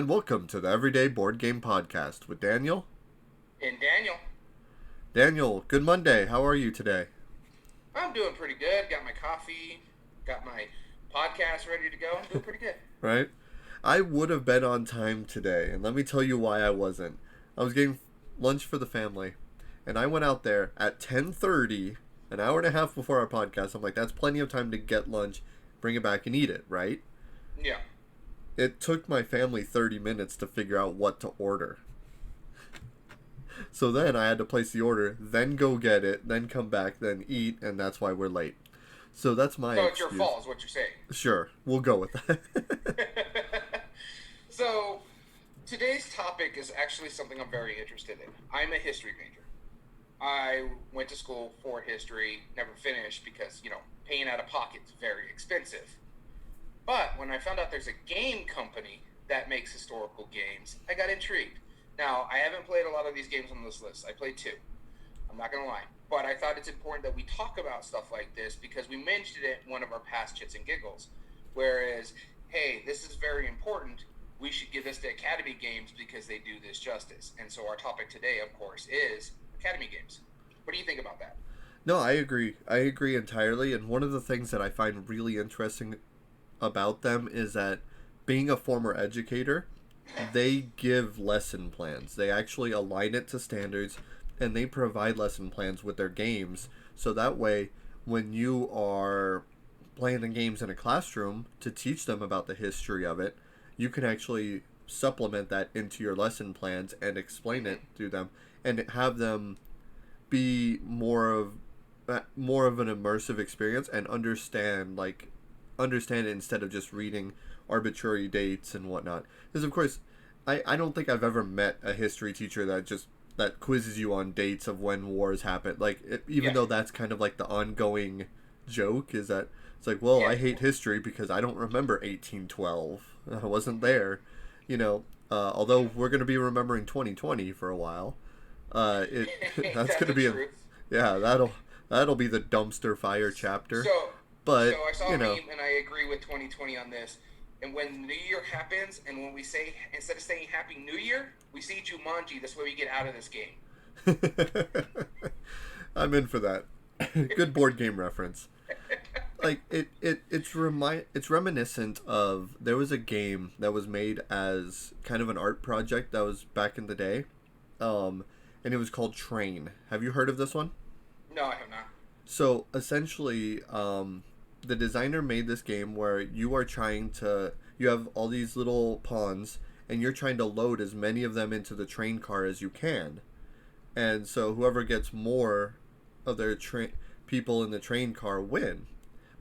and welcome to the Everyday Board Game Podcast with Daniel. And Daniel. Daniel, good Monday. How are you today? I'm doing pretty good. Got my coffee, got my podcast ready to go. I'm doing pretty good. Right? I would have been on time today, and let me tell you why I wasn't. I was getting lunch for the family, and I went out there at 10:30, an hour and a half before our podcast. I'm like, that's plenty of time to get lunch, bring it back, and eat it, right? Yeah. It took my family 30 minutes to figure out what to order. So then I had to place the order, then go get it, then come back, then eat, and that's why we're late. So that's my So excuse. it's your fault is what you're saying. Sure, we'll go with that. So today's topic is actually something I'm very interested in. I'm a history major. I went to school for history, never finished because, paying out of pocket is very expensive. But when I found out there's a game company that makes historical games, I got intrigued. Now, I haven't played a lot of these games on this list. I played 2. I'm not going to lie. But I thought it's important that we talk about stuff like this because we mentioned it in one of our past Chits and Giggles. Whereas, hey, this is very important. We should give this to Academy games because they do this justice. And so our topic today, of course, is Academy games. What do you think about that? No, I agree. I agree entirely. And one of the things that I find really interesting about them is that being a former educator, they give lesson plans. They actually align it to standards, and they provide lesson plans with their games. So that way, when you are playing the games in a classroom to teach them about the history of it, you can actually supplement that into your lesson plans and explain it to them and have them be more of an immersive experience and understand it instead of just reading arbitrary dates and whatnot. Because of course, I don't think I've ever met a history teacher that quizzes you on dates of when wars happened. Even though that's kind of like the ongoing joke is that it's like, well, I hate history because I don't remember 1812. I wasn't there, although we're going to be remembering 2020 for a while. That's going to be that'll be the dumpster fire chapter. So I saw a meme, and I agree with 2020 on this. And when New Year happens, and when we say, instead of saying Happy New Year, we see Jumanji. This way we get out of this game. I'm in for that. Good board game reference. It's reminiscent of, there was a game that was made as kind of an art project that was back in the day. And it was called Train. Have you heard of this one? No, I have not. So essentially, the designer made this game where you have all these little pawns and you're trying to load as many of them into the train car as you can. And so whoever gets more of their people in the train car win.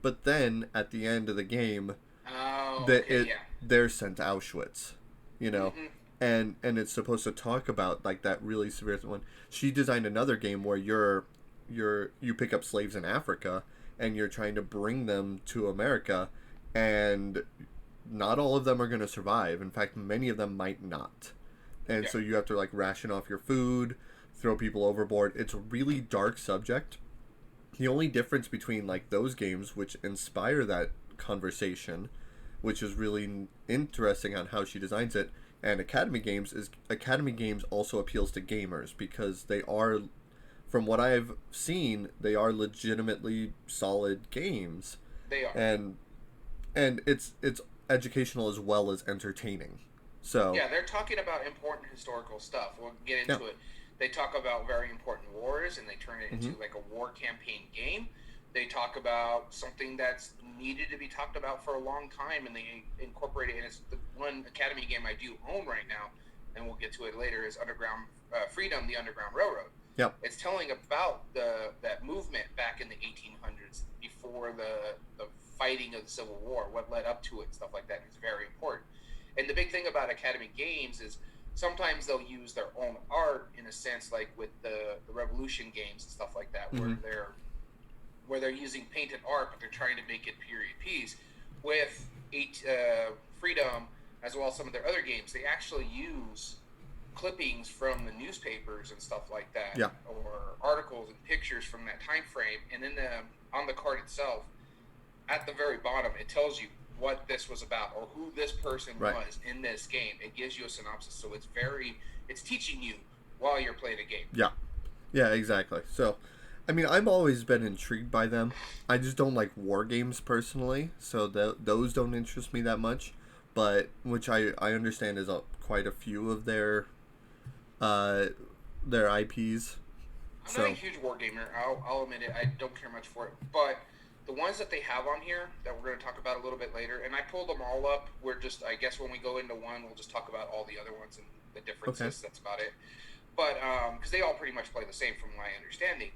But then at the end of the game, they're sent to Auschwitz, Mm-hmm. and it's supposed to talk about like that really severe one. She designed another game where you pick up slaves in Africa and you're trying to bring them to America, and not all of them are going to survive. In fact, many of them might not. And so you have to ration off your food, throw people overboard. It's a really dark subject. The only difference between those games, which inspire that conversation, which is really interesting on how she designs it, and Academy games, is Academy games also appeals to gamers because they are, from what I've seen, they are legitimately solid games. They are. And it's educational as well as entertaining. So yeah, they're talking about important historical stuff. We'll get into it. They talk about very important wars, and they turn it into a war campaign game. They talk about something that's needed to be talked about for a long time, and they incorporate it. And it's the one Academy game I do own right now, and we'll get to it later, is Underground Freedom, the Underground Railroad. Yep. It's telling about that movement back in the 1800s before the fighting of the Civil War, what led up to it, stuff like that. It's very important. And the big thing about Academy games is sometimes they'll use their own art in a sense, like with the Revolution games and stuff like that, where they're using painted art, but they're trying to make it period piece. With Freedom, as well as some of their other games, they actually use clippings from the newspapers and stuff like that, or articles and pictures from that time frame, and then on the card itself, at the very bottom, it tells you what this was about or who this person Right. was in this game. It gives you a synopsis, so it's teaching you while you're playing a game. Yeah. Yeah, exactly. So, I mean, I've always been intrigued by them. I just don't like war games personally, so those don't interest me that much. But which I understand is quite a few of uh, their IPs. I'm not a So huge war gamer. I'll admit it. I don't care much for it, but the ones that they have on here that we're going to talk about a little bit later, and I pulled them all up. We're just, I guess, when we go into one, we'll just talk about all the other ones and the differences. okay, That's about it. But because they all pretty much play the same, from my understanding.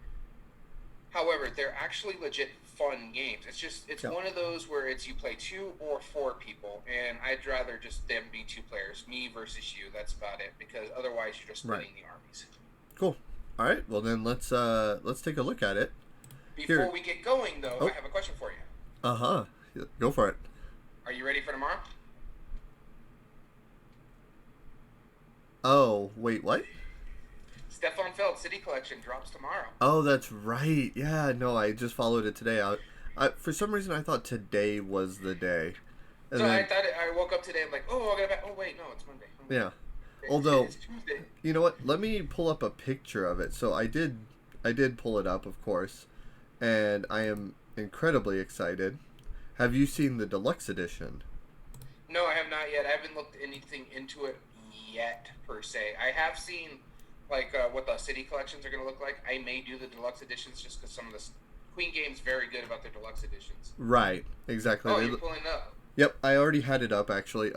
However, they're actually legit fun games. It's yeah, one of those where it's you play 2 or 4 people, and I'd rather just them be 2 players, me versus you. That's about it, because otherwise you're just right, splitting the armies. cool. All right, well then let's take a look at it. Before Here. we get going, though, Oh, I have a question for you. uh-huh. Go for it. Are you ready for tomorrow? Oh, wait, what? Stefan Feld City Collection drops tomorrow. Oh, that's right. Yeah, no, I just followed it today. For some reason I thought today was the day. And So I then thought I woke up today. I'm like, oh, I gotta. Oh wait, no, it's Monday. Oh, yeah. Although, it's Tuesday. you know what? Let me pull up a picture of it. So I did pull it up, of course, and I am incredibly excited. Have you seen the deluxe edition? No, I have not yet. I haven't looked anything into it yet per se. I have seen like what the city collections are gonna look like. I may do the deluxe editions just because some of the Queen games very good about their deluxe editions. Right, exactly. Oh, you're pulling it up. Yep, I already had it up actually.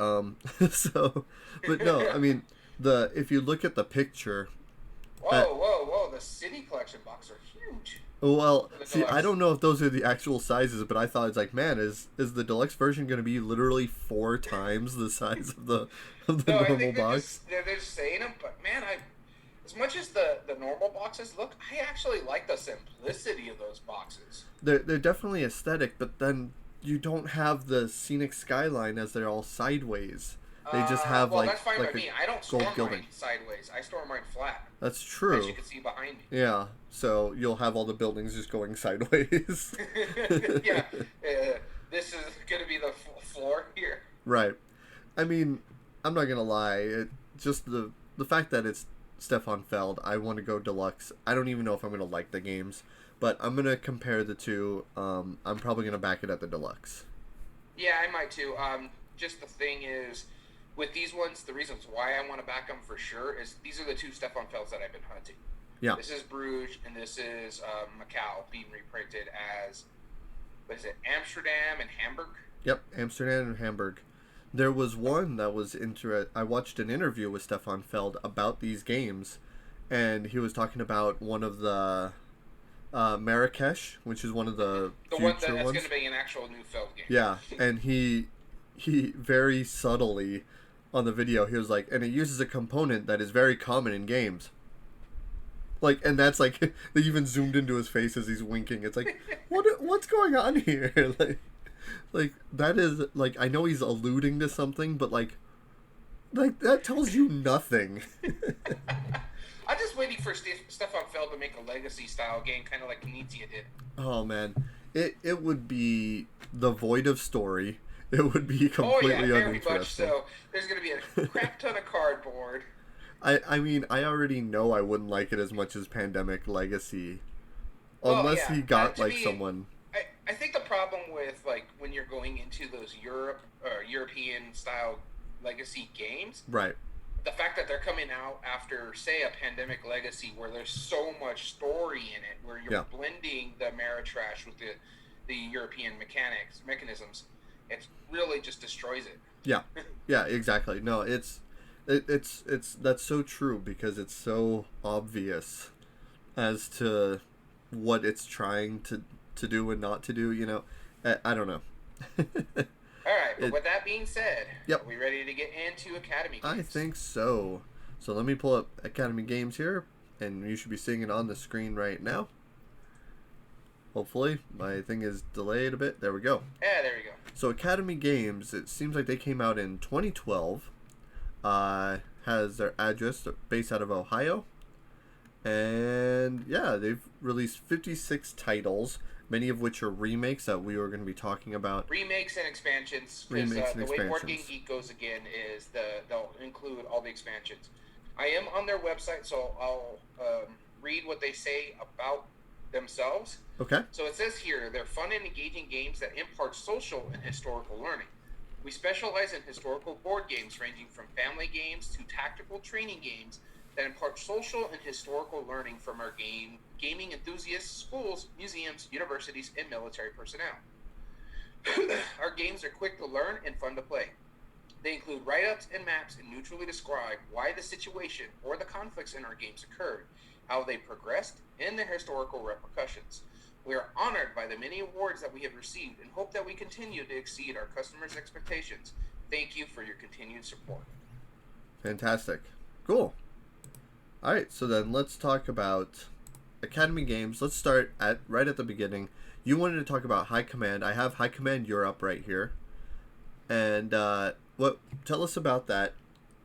So, but no, I mean if you look at the picture, Whoa! The city collection box are huge. well, For the see, I deluxe. don't know if those are the actual sizes, but I thought it's like, man, is the deluxe version going to be literally 4 times the size of the No, I normal think box? they're just saying them, but man, as much as the normal boxes look, I actually like the simplicity of those boxes. They're definitely aesthetic, but then you don't have the scenic skyline as they're all sideways. They just have Well, that's fine by like me. I don't gold store gilding. mine sideways. I store mine flat, That's as true. you can see behind me. Yeah, so you'll have all the buildings just going sideways. Yeah, this is gonna be the floor here. Right. I mean, I'm not gonna lie. Just the fact that it's Stefan Feld, I want to go deluxe. I don't even know if I'm gonna like the games, but I'm gonna compare the two. I'm probably gonna back it at the deluxe. Yeah, I might too. Just the thing is, with these ones, the reasons why I want to back them for sure is these are the 2 Stefan Felds that I've been hunting. Yeah. This is Bruges and this is Macau being reprinted as, what is it, Amsterdam and Hamburg? Yep. Amsterdam and Hamburg. There was one that was I watched an interview with Stefan Feld about these games, and he was talking about one of the Marrakesh, which is one of the The one future that's ones. going to be an actual new Feld game. Yeah, and he very subtly on the video he was like, and it uses a component that is very common in games. Like, and that's like they even zoomed into his face as he's winking. It's like, what's going on here? like that is like I know he's alluding to something, but like that tells you nothing. I'm just waiting for Stefan Feld to make a legacy style game, kind of like Knizia did. Oh man, it would be the void of story. It would be completely Oh yeah, very uninteresting. much so. There's going to be a crap ton of cardboard. I mean, I already know I wouldn't like it as much as Pandemic Legacy, Well, unless yeah, he got to like me, someone. I think the problem with like when you're going into those European style legacy games, Right. the fact that they're coming out after, say, a Pandemic Legacy where there's so much story in it, where you're Yeah. blending the Ameritrash with the European mechanisms, it really just destroys it. Yeah. Yeah. Exactly. No, it's that's so true because it's so obvious as to what it's trying to do and not to do. You know, I don't know. All right, but with that being said, Yep. are we ready to get into Academy games? I think so. So let me pull up Academy Games here, and you should be seeing it on the screen right now. Hopefully, my thing is delayed a bit. There we go. Yeah, there we go. So Academy Games, it seems like they came out in 2012. Has their address based out of Ohio. And yeah, they've released 56 titles. many of which are remakes that we were going to be talking about. Remakes and expansions. Remakes and the way Board Game expansions. Geek goes again is they'll include all the expansions. I am on their website, so I'll read what they say about themselves. Okay. So it says here, they're fun and engaging games that impart social and historical learning. We specialize in historical board games ranging from family games to tactical training games that impart social and historical learning from our gaming enthusiasts, schools, museums, universities, and military personnel. Our games are quick to learn and fun to play. They include write-ups and maps and neutrally describe why the situation or the conflicts in our games occurred, how they progressed, and their historical repercussions. We are honored by the many awards that we have received and hope that we continue to exceed our customers' expectations. Thank you for your continued support. Fantastic. Cool. All right, so then let's talk about Academy Games. Let's start right at the beginning. You wanted to talk about High Command. I have High Command Europe right here. And tell us about that.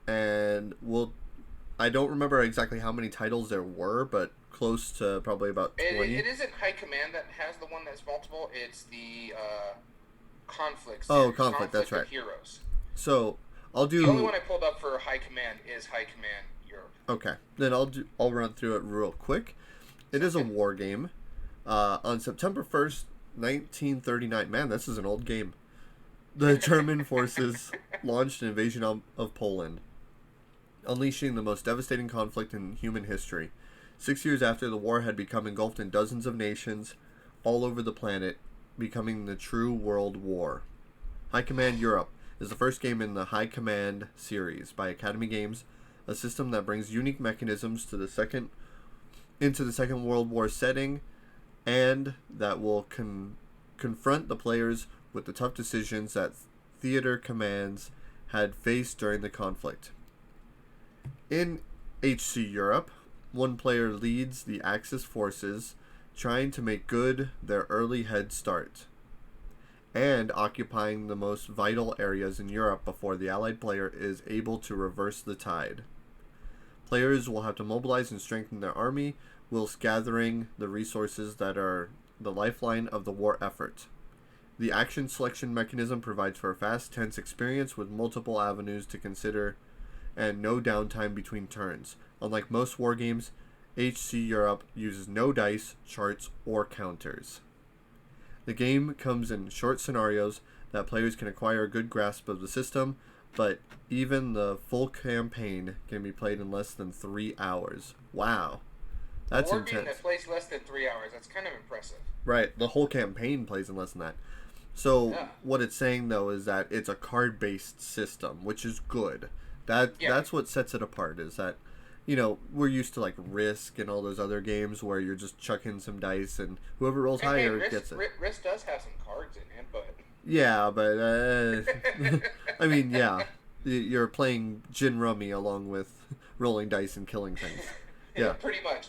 And I don't remember exactly how many titles there were, but close to probably about 20. It isn't High Command that has the one that's multiple. It's the Conflict series. Oh, Conflict, that's right. Heroes. So I'll do. The only one I pulled up for High Command is High Command Europe. Okay, then I'll run through it real quick. It is a war game. On September 1st, 1939. Man, this is an old game. The German forces launched an invasion of Poland, unleashing the most devastating conflict in human history. 6 years after, the war had become engulfed in dozens of nations all over the planet, becoming the true world war. High Command Europe is the first game in the High Command series by Academy Games, a system that brings unique mechanisms into the Second World War setting, and that will confront the players with the tough decisions that theater commands had faced during the conflict. In HC Europe, one player leads the Axis forces, trying to make good their early head start, and occupying the most vital areas in Europe before the Allied player is able to reverse the tide. Players will have to mobilize and strengthen their army, whilst gathering the resources that are the lifeline of the war effort. The action selection mechanism provides for a fast, tense experience with multiple avenues to consider and no downtime between turns. Unlike most war games, HC Europe uses no dice, charts, or counters. The game comes in short scenarios that players can acquire a good grasp of the system, but even the full campaign can be played in less than 3 hours. Wow. That's intense. A war game that plays less than 3 hours, that's kind of impressive. Right, the whole campaign plays in less than that. So What it's saying, though, is that it's a card-based system, which is good. That's what sets it apart, is that, we're used to, like, Risk and all those other games where you're just chucking some dice and whoever rolls higher gets it. Risk does have some cards in it, but... Yeah, but, I mean, yeah. You're playing gin rummy along with rolling dice and killing things. Yeah, pretty much.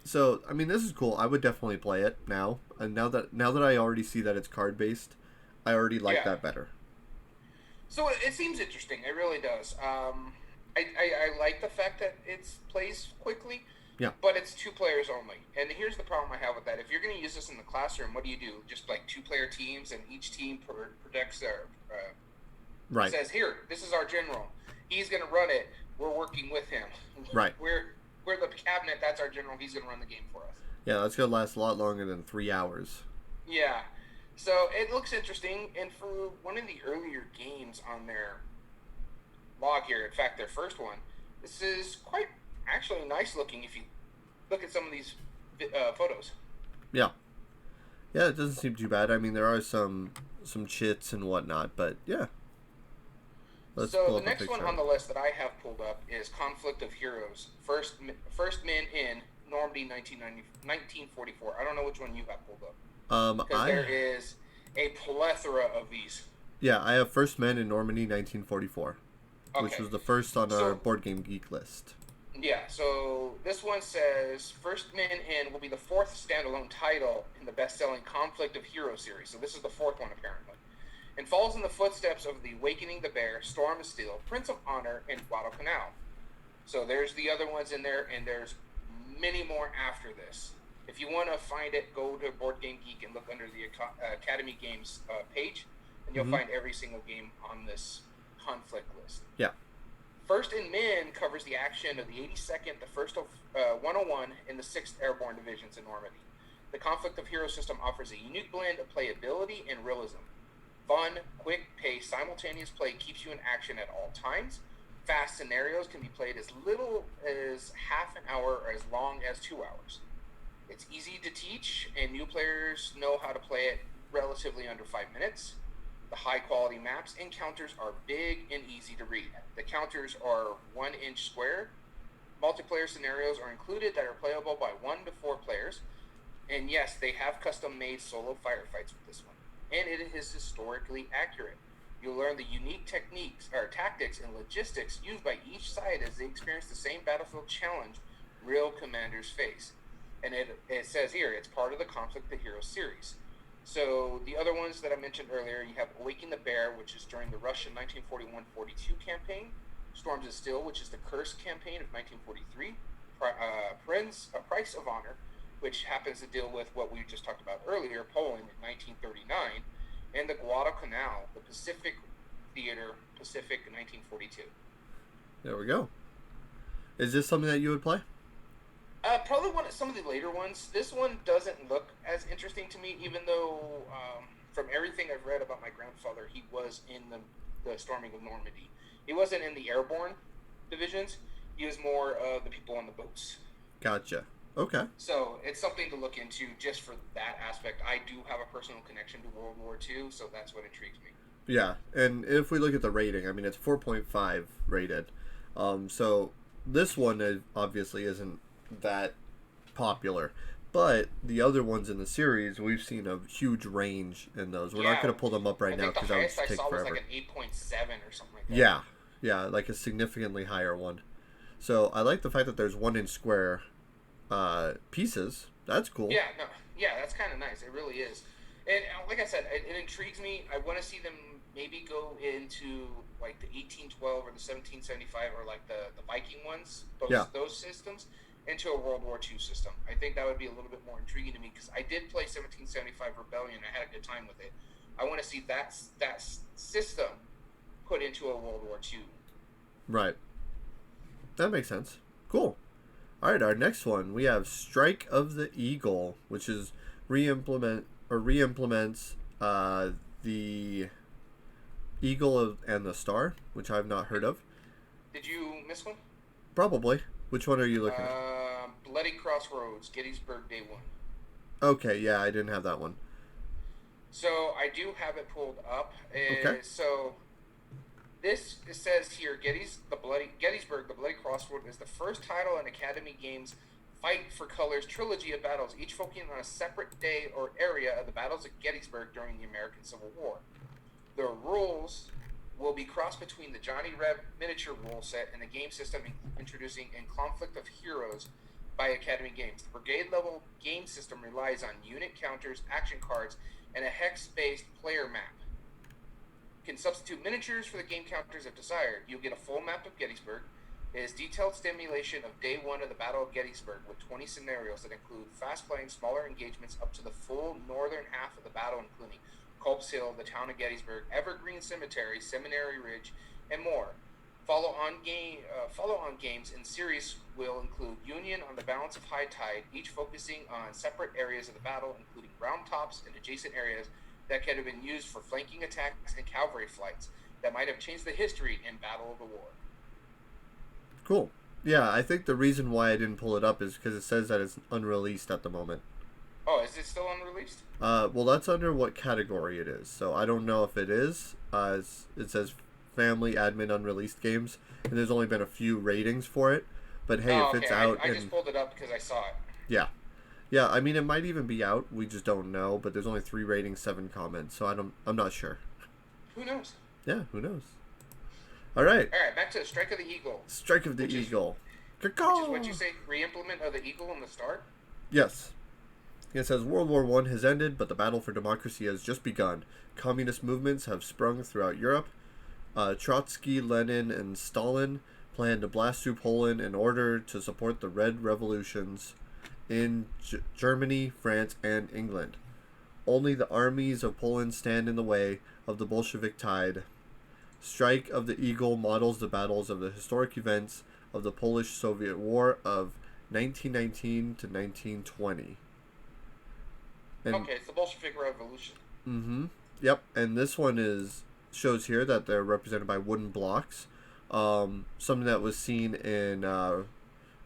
So, I mean, this is cool. I would definitely play it now. And now that I already see that it's card-based, I already like that better. So it seems interesting. It really does. I like the fact that it plays quickly. Yeah. But it's 2 players only. And here's the problem I have with that. If you're going to use this in the classroom, what do? Just like 2-player teams, and each team protects their... right. Says, here, this is our general. He's going to run it. We're working with him. Right. We're the cabinet. That's our general. He's going to run the game for us. Yeah, that's going to last a lot longer than 3 hours. Yeah. So it looks interesting. And for one of the earlier games on their log here, in fact, their first one, this is quite actually nice looking if you look at some of these photos. Yeah. Yeah, it doesn't seem too bad. I mean, there are some chits and whatnot, but yeah. So the next one on the list that I have pulled up is Conflict of Heroes. First Men in Normandy 1944. I don't know which one you have pulled up. Because there is a plethora of these. Yeah, I have First Men in Normandy 1944, which was the first on our Board Game Geek list. Yeah, so this one says First Men In will be the 4th standalone title in the best-selling Conflict of Heroes series. So this is the 4th one, apparently. And follows in the footsteps of the Awakening the Bear, Storm of Steel, Prince of Honor, and Guadalcanal. So there's the other ones in there, and there's many more after this. If you want to find it, go to Board Game Geek and look under the Academy Games page, and you'll find every single game on this conflict list. Yeah. First in Men covers the action of the 82nd, the 1st of 101, and the 6th Airborne Divisions in Normandy. The Conflict of Heroes system offers a unique blend of playability and realism. Fun, quick pace, simultaneous play keeps you in action at all times. Fast scenarios can be played as little as half an hour or as long as 2 hours. It's easy to teach, and new players know how to play it relatively under 5 minutes. The high-quality maps and counters are big and easy to read. The counters are 1-inch square. Multiplayer scenarios are included that are playable by 1 to 4 players. And yes, they have custom-made solo firefights with this one. And it is historically accurate. You'll learn the unique techniques, or tactics, and logistics used by each side as they experience the same battlefield challenge real commanders face. And it says here, it's part of the Conflict of Heroes series. So the other ones that I mentioned earlier, you have Awaken the Bear, which is during the Russian 1941-42 campaign. Storms of Steel, which is the Curse campaign of 1943. Price of Honor, which happens to deal with what we just talked about earlier, Poland in 1939. And the Guadalcanal, the Pacific Theater, Pacific 1942. There we go. Is this something that you would play? Probably some of the later ones. This one doesn't look as interesting to me, even though from everything I've read about my grandfather, he was in the storming of Normandy. He wasn't in the airborne divisions. He was more of the people on the boats. Gotcha. Okay. So it's something to look into just for that aspect. I do have a personal connection to World War II, so that's what intrigues me. Yeah, and if we look at the rating, I mean, it's 4.5 rated. So this one obviously isn't that popular. But the other ones in the series, we've seen a huge range in those. We're not going to pull them up right now because that would take forever. Was like an 8.7 or something like that. Yeah, like a significantly higher one. So I like the fact that there's 1-inch square pieces. That's cool. Yeah, that's kind of nice. It really is. And like I said, it intrigues me. I want to see them maybe go into like the 1812 or the 1775 or like the Viking ones, those systems, into a World War II system. I think that would be a little bit more intriguing to me because I did play 1775 Rebellion. I had a good time with it. I want to see that system put into a World War II. Right. That makes sense. Cool. All right, our next one, we have Strike of the Eagle, which is reimplements the Eagle and the Star, which I've not heard of. Did you miss one? Probably. Which one are you looking at? Bloody Crossroads, Gettysburg, Day 1. Okay, yeah, I didn't have that one. So I do have it pulled up. Okay. So it says here, Gettysburg, the Bloody Crossroad is the first title in Academy Games' Fight for Colors trilogy of battles, each focusing on a separate day or area of the battles of Gettysburg during the American Civil War. The rules will be crossed between the Johnny Reb miniature rule set and the game system introducing in Conflict of Heroes by Academy Games. The brigade-level game system relies on unit counters, action cards, and a hex-based player map. You can substitute miniatures for the game counters if desired. You'll get a full map of Gettysburg. It is detailed simulation of Day 1 of the Battle of Gettysburg with 20 scenarios that include fast-playing smaller engagements up to the full northern half of the battle, including Culp's Hill, the town of Gettysburg, Evergreen Cemetery, Seminary Ridge, and more. Follow-on games in series will include Union on the Balance of High Tide, each focusing on separate areas of the battle, including round tops and adjacent areas that could have been used for flanking attacks and cavalry flights that might have changed the history in Battle of the War. Cool. Yeah, I think the reason why I didn't pull it up is because it says that it's unreleased at the moment. Oh, is it still unreleased? Well, that's under what category it is. So I don't know if it is. It says Family Admin Unreleased Games, and there's only been a few ratings for it. But hey, if it's out... I just pulled it up because I saw it. Yeah. Yeah, I mean, it might even be out. We just don't know. But there's only 3 ratings, 7 comments. So I'm not sure. Who knows? Yeah, who knows? All right, back to Strike of the Eagle. Strike of the Eagle. Which is what you say, re-implement of the Eagle in the start? Yes. It says World War I has ended, but the battle for democracy has just begun. Communist movements have sprung throughout Europe. Trotsky, Lenin, and Stalin plan to blast through Poland in order to support the Red Revolutions in Germany, France, and England. Only the armies of Poland stand in the way of the Bolshevik tide. Strike of the Eagle models the battles of the historic events of the Polish-Soviet War of 1919 to 1920. And, Okay, it's the Bolshevik Revolution. mm-hmm. Yep, and this one shows here that they're represented by wooden blocks. Something that was seen in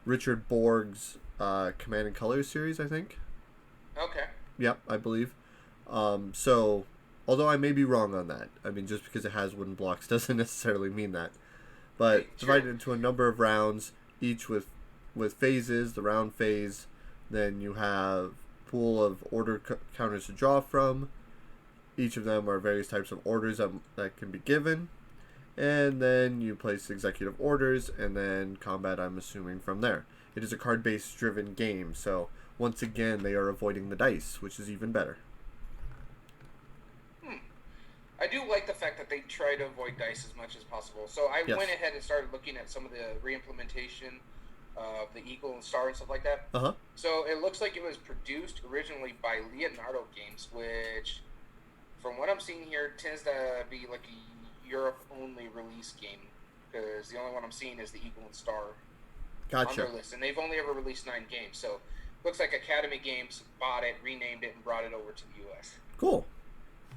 Richard Borg's Command and Colors series, I think. Okay. Yep, I believe. So, although I may be wrong on that, I mean, just because it has wooden blocks doesn't necessarily mean that. But divided into a number of rounds, each with phases, the round phase, then you have pool of order counters to draw from. Each of them are various types of orders that can be given. And then you place executive orders, and then combat, I'm assuming, from there. It is a card-based driven game, so once again, they are avoiding the dice, which is even better. I do like the fact that they try to avoid dice as much as possible. So I went ahead and started looking at some of the re-implementation of the Eagle and Star and stuff like that. Uh-huh. So it looks like it was produced originally by Leonardo Games, which, from what I'm seeing here, tends to be like a Europe-only release game, because the only one I'm seeing is the Eagle and Star on their list, and they've only ever released 9 games. So looks like Academy Games bought it, renamed it, and brought it over to the U.S. Cool.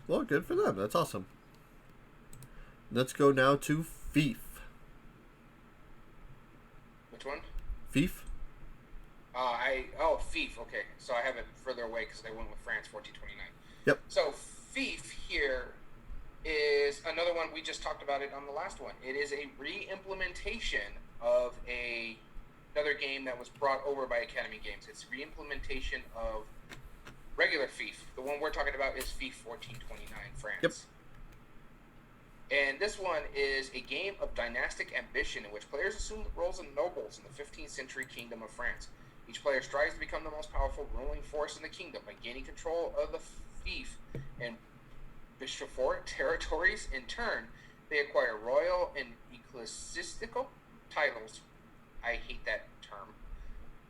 Well, good for them. That's awesome. Let's go now to Fief. Which one? Fief? Fief. Okay, so I have it further away because they went with France 1429. Yep. So Fief here is another one. We just talked about it on the last one. It is a re-implementation of another game that was brought over by Academy Games. It's a re-implementation of regular Fief. The one we're talking about is Fief 1429 France. Yep. And this one is a game of dynastic ambition in which players assume the roles of nobles in the 15th century kingdom of France. Each player strives to become the most powerful ruling force in the kingdom by gaining control of the fief and bishopric territories. In turn, they acquire royal and ecclesiastical titles. I hate that term.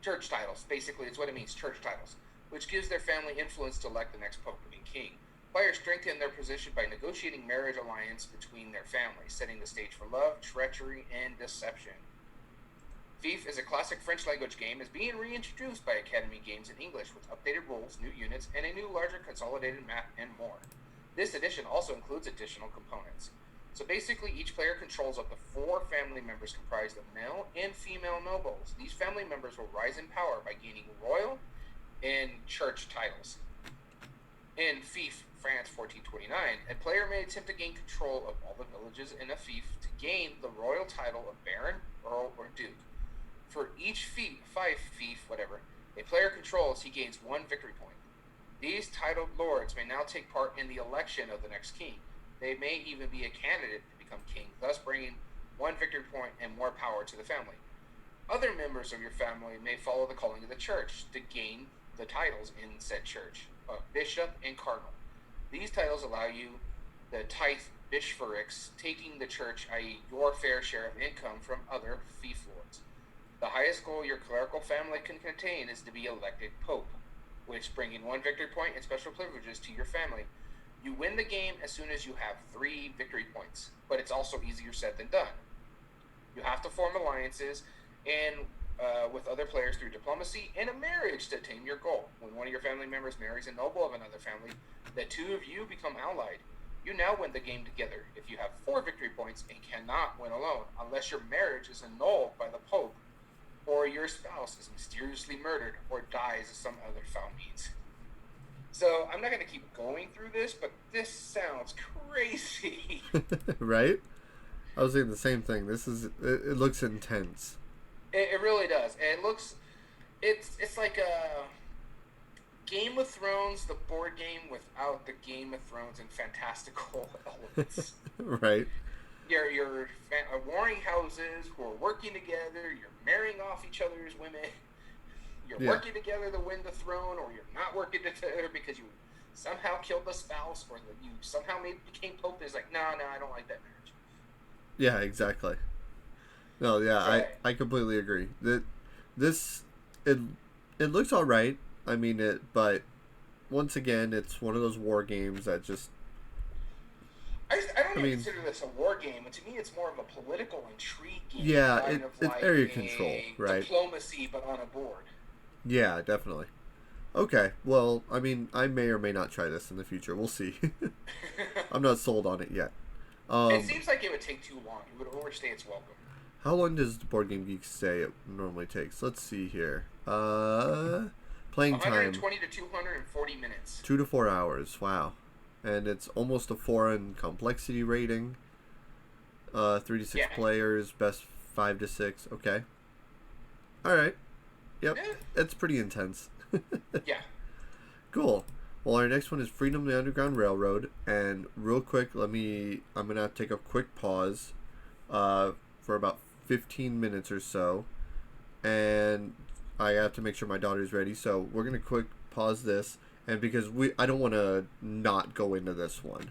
Church titles. Basically, it's what it means, church titles, which gives their family influence to elect the next pope and king. Players strengthen their position by negotiating marriage alliance between their families, setting the stage for love, treachery, and deception. Fief is a classic French language game, is being reintroduced by Academy Games in English with updated rules, new units, and a new larger consolidated map and more. This edition also includes additional components. So basically, each player controls up to 4 family members comprised of male and female nobles. These family members will rise in power by gaining royal and church titles. In Fief France 1429, a player may attempt to gain control of all the villages in a fief to gain the royal title of baron, earl, or duke. For each fief, a player controls, he gains 1 victory point. These titled lords may now take part in the election of the next king. They may even be a candidate to become king, thus bringing 1 victory point and more power to the family. Other members of your family may follow the calling of the church to gain the titles in said church of bishop and cardinal. These titles allow you the tithe bishoprics, taking the church, i.e. your fair share of income from other fief lords. The highest goal your clerical family can contain is to be elected pope, which bringing 1 victory point and special privileges to your family. You win the game as soon as you have 3 victory points, but it's also easier said than done. You have to form alliances and with other players through diplomacy and a marriage to attain your goal. When one of your family members marries a noble of another family, the 2 of you become allied. You now win the game together if you have 4 victory points and cannot win alone, unless your marriage is annulled by the Pope, or your spouse is mysteriously murdered or dies of some other foul means. So, I'm not going to keep going through this, but this sounds crazy. Right? I was thinking the same thing. It looks intense. It really does. And it's like a Game of Thrones, the board game without the Game of Thrones and fantastical elements. Right. Your warring houses who are working together, you're marrying off each other's women, you're working together to win the throne, or you're not working together because you somehow killed the spouse, or that you somehow became pope. Is like, no, I don't like that marriage. Yeah, exactly. No, yeah, Right. I completely agree. It It looks all right. I mean it, but once again, it's one of those war games that just. I don't I even mean, consider this a war game. To me, it's more of a political intrigue game, yeah, kind of it's like area control, a right? diplomacy, but on a board. Yeah, definitely. Okay, well, I mean, I may or may not try this in the future. We'll see. I'm not sold on it yet. It Um, seems like it would take too long. It would overstay its welcome. how long does Board Game Geek say it normally takes? Let's see here. Playing time 120 to 240 minutes. 2 to 4 hours. Wow, and it's almost a 4 in complexity rating. 3 to 6 Yeah. players, best 5 to 6. Okay. All right. Yep. Eh, It's pretty intense. yeah. Cool. Well, our next one is Freedom the Underground Railroad, and real quick, I'm gonna have to take a quick pause, for about 15 minutes or so, and I have to make sure my daughter's ready. So we're gonna quick pause this, and because I don't want to not go into this one.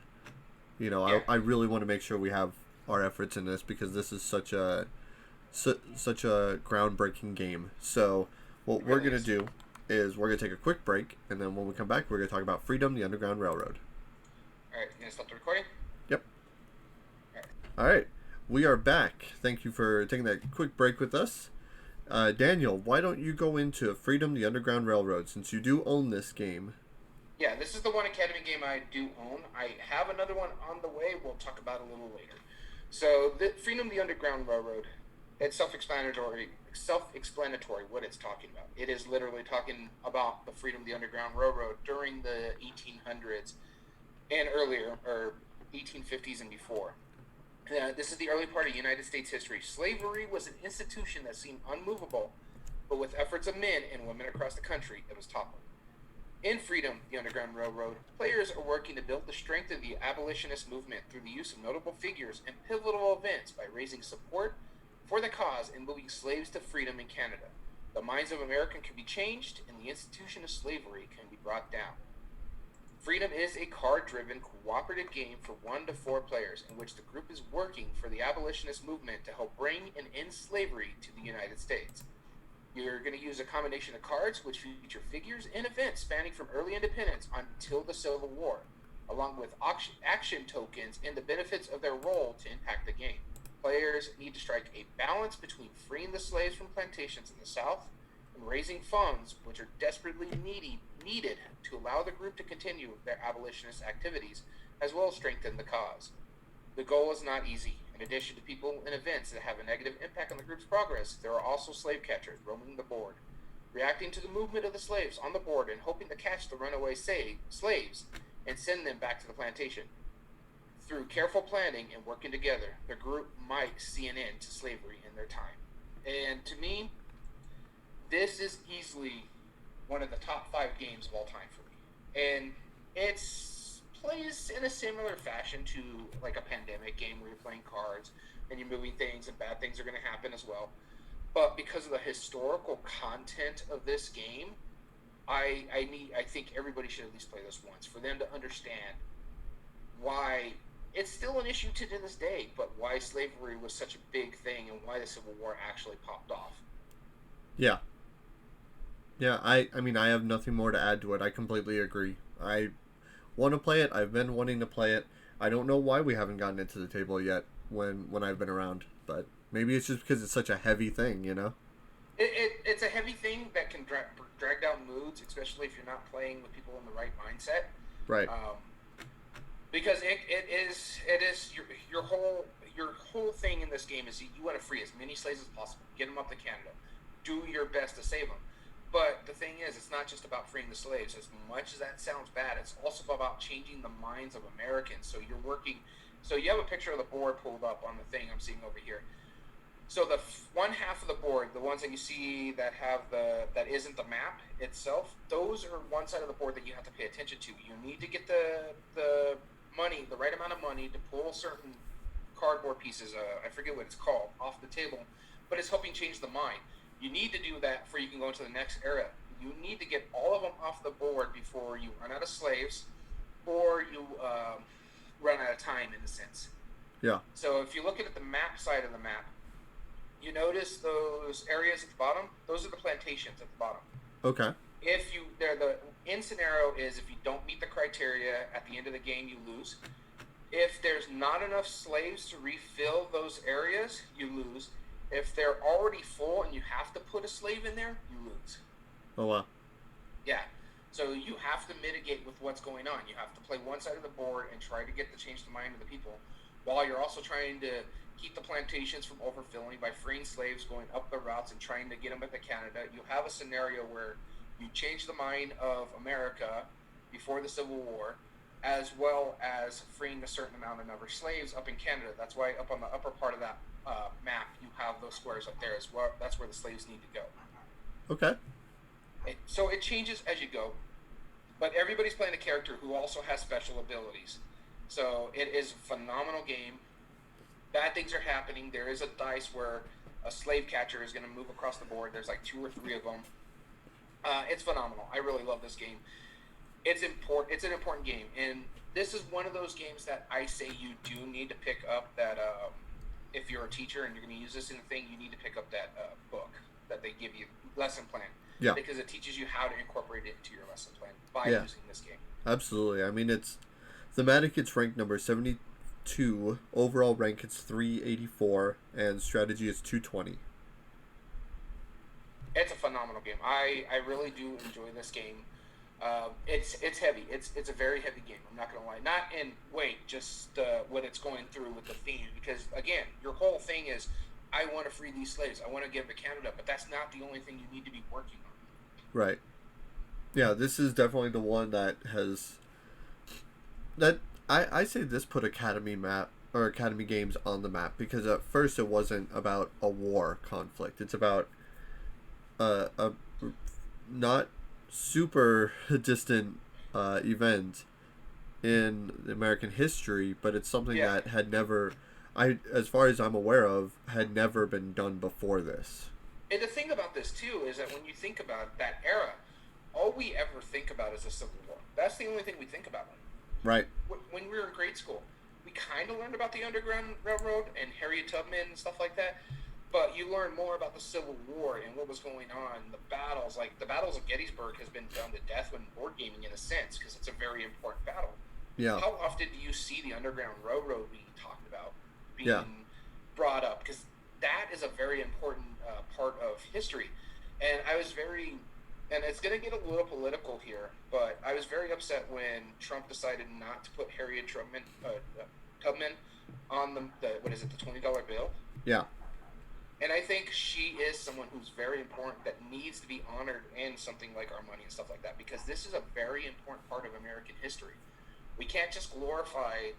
You know, Yeah. I really want to make sure we have our efforts in this because this is such a groundbreaking game. So what It we're really gonna is. do is we're gonna take a quick break, and then when we come back, we're gonna talk about Freedom, the Underground Railroad. All right, you gonna stop the recording? Yep. All right. All right, we are back. Thank you for taking that quick break with us. Daniel, why don't you go into Freedom, the Underground Railroad, since you do own this game? Yeah, this is the One Academy game I do own. I have another one on the way. We'll talk about a little later. So, the Freedom the Underground Railroad, it's self-explanatory what it's talking about. It is literally talking about the Freedom the Underground Railroad during the 1800s and earlier, or 1850s and before. This is the early part of United States history. Slavery was an institution that seemed unmovable, but with efforts of men and women across the country, it was toppled. In Freedom, the Underground Railroad, players are working to build the strength of the abolitionist movement through the use of notable figures and pivotal events by raising support for the cause and moving slaves to freedom in Canada. The minds of Americans can be changed, and the institution of slavery can be brought down. Freedom is a card-driven, cooperative game for 1 to 4 players in which the group is working for the abolitionist movement to help bring and end slavery to the United States. You're going to use a combination of cards which feature figures and events spanning from early independence until the Civil War, along with action tokens and the benefits of their role to impact the game. Players need to strike a balance between freeing the slaves from plantations in the South and raising funds which are desperately needed to allow the group to continue their abolitionist activities, as well as strengthen the cause. The goal is not easy. In addition to people and events that have a negative impact on the group's progress, there are also slave catchers roaming the board, reacting to the movement of the slaves on the board and hoping to catch the runaway slaves and send them back to the plantation. Through careful planning and working together, the group might see an end to slavery in their time. And to me, this is easily one of the top 5 games of all time for me. And it's plays in a similar fashion to like a pandemic game where you're playing cards and you're moving things and bad things are going to happen as well. But because of the historical content of this game, I think everybody should at least play this once for them to understand why it's still an issue to this day, but why slavery was such a big thing and why the Civil War actually popped off. Yeah. Yeah, I mean, I have nothing more to add to it. I completely agree. I want to play it. I've been wanting to play it. I don't know why we haven't gotten it to the table yet when I've been around, but maybe it's just because it's such a heavy thing, you know? It's a heavy thing that can drag down moods, especially if you're not playing with people in the right mindset. Right. Because it is your whole thing in this game is you want to free as many slaves as possible, get them up to Canada, do your best to save them. But the thing is, it's not just about freeing the slaves. As much as that sounds bad, it's also about changing the minds of Americans. So you're working. So you have a picture of the board pulled up on the thing I'm seeing over here. So the one half of the board, the ones that you see that have that isn't the map itself, those are one side of the board that you have to pay attention to. You need to get the money, the right amount of money to pull certain cardboard pieces. I forget what it's called off the table, but it's helping change the mind. You need to do that before you can go into the next era. You need to get all of them off the board before you run out of slaves or you run out of time, in a sense. Yeah. So if you look at the map side of the map, you notice those areas at the bottom? Those are the plantations at the bottom. Okay. If you, the in scenario is if you don't meet the criteria at the end of the game, you lose. If there's not enough slaves to refill those areas, you lose. If they're already full and you have to put a slave in there, you lose. Oh wow. Yeah. So you have to mitigate with what's going on. You have to play one side of the board and try to get the change the mind of the people, while you're also trying to keep the plantations from overfilling by freeing slaves, going up the routes and trying to get them into Canada. You have a scenario where you change the mind of America before the Civil War, as well as freeing a certain amount of number of slaves up in Canada. That's why up on the upper part of that map, you have those squares up there as well. That's where the slaves need to go. Okay. So it changes as you go, but everybody's playing a character who also has special abilities. So it is a phenomenal game. Bad things are happening. There is a dice where a slave catcher is going to move across the board. There's like 2 or 3 of them. It's phenomenal. I really love this game. It's important. It's an important game, and this is one of those games that I say you do need to pick up. That if you're a teacher and you're going to use this in a thing, you need to pick up that book that they give you, lesson plan. Yeah. Because it teaches you how to incorporate it into your lesson plan by using this game. Absolutely. I mean, it's thematic. It's rank number 72. Overall rank it's 384, and strategy is 220. It's a phenomenal game. I really do enjoy this game. It's heavy. It's a very heavy game. I'm not gonna lie. Not in weight, just what it's going through with the theme. Because again, your whole thing is, I want to free these slaves. I want to give them to Canada, but that's not the only thing you need to be working on. Right. Yeah, this is definitely the one that has that I say this put Academy map or Academy games on the map, because at first it wasn't about a war conflict. It's about a not super distant event in American history, but it's something that had never, as far as I'm aware of, had never been done before this. And the thing about this too is that when you think about that era, all we ever think about is the Civil War. That's the only thing we think about. Right. When we were in grade school, we kind of learned about the Underground Railroad and Harriet Tubman and stuff like that. But you learn more about the Civil War and what was going on, the battles. Like the battles of Gettysburg has been done to death when board gaming, in a sense, because it's a very important battle. Yeah. How often do you see the Underground Railroad being talked about, being brought up? Because that is a very important part of history. And I was very, and it's going to get a little political here, but I was very upset when Trump decided not to put Harriet Tubman on the what is it, the $20 bill? Yeah. And I think she is someone who's very important, that needs to be honored in something like our money and stuff like that, because this is a very important part of American history. We can't just glorify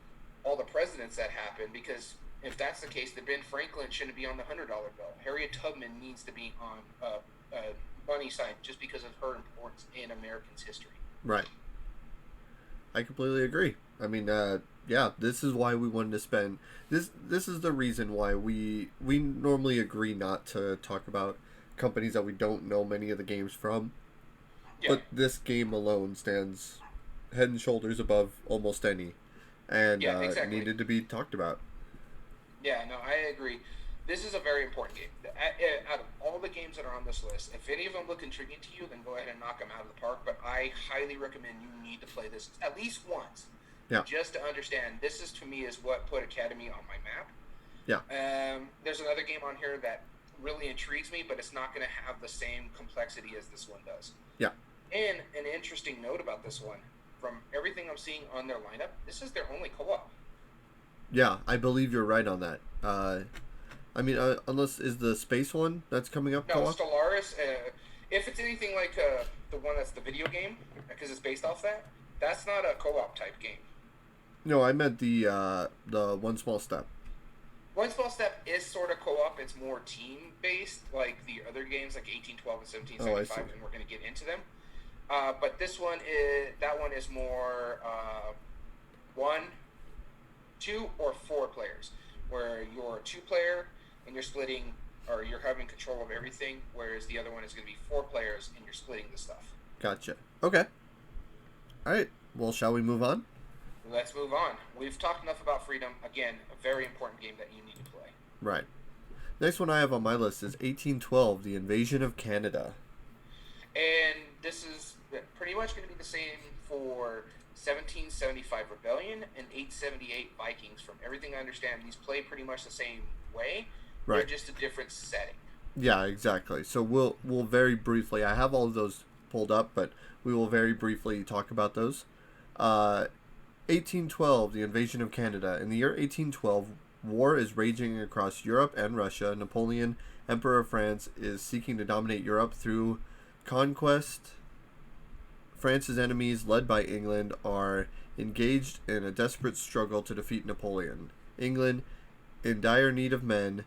all the presidents that happened, because if that's the case, then Ben Franklin shouldn't be on the $100 bill. Harriet Tubman needs to be on a money sign just because of her importance in Americans' history. Right. I completely agree. I mean, this is why we wanted to spend this. This is the reason why we normally agree not to talk about companies that we don't know many of the games from. Yeah. But this game alone stands head and shoulders above almost any, and exactly. Needed to be talked about. Yeah, no, I agree. This is a very important game. Out of all the games that are on this list, if any of them look intriguing to you, then go ahead and knock them out of the park. But I highly recommend you need to play this at least once. Yeah. Just to understand, this is, to me, is what put Academy on my map. Yeah. There's another game on here that really intrigues me, but it's not going to have the same complexity as this one does. Yeah. And an interesting note about this one, from everything I'm seeing on their lineup, this is their only co-op. Yeah, I believe you're right on that. I mean, unless is the space one that's coming up? No, co-op? Stellaris. If it's anything like the one that's the video game, because it's based off that, that's not a co-op type game. No, I meant the One Small Step. One Small Step is sort of co-op. It's more team-based, like the other games, like 1812 and 1775, and we're going to get into them. But this one is more 1, 2, or 4 players, where you're a 2-player and you're splitting, or you're having control of everything, whereas the other one is going to be 4 players and you're splitting the stuff. Gotcha. Okay. All right. Well, shall we move on? Let's move on. We've talked enough about Freedom. Again, a very important game that you need to play. Right. Next one I have on my list is 1812, The Invasion of Canada. And this is pretty much going to be the same for 1775 Rebellion and 878 Vikings. From everything I understand, these play pretty much the same way. They're Right. just a different setting. Yeah, exactly. So we'll very briefly. I have all of those pulled up, but we will very briefly talk about those. 1812, the invasion of Canada. In the year 1812, war is raging across Europe and Russia. Napoleon, Emperor of France, is seeking to dominate Europe through conquest. France's enemies, led by England, are engaged in a desperate struggle to defeat Napoleon. England, in dire need of men,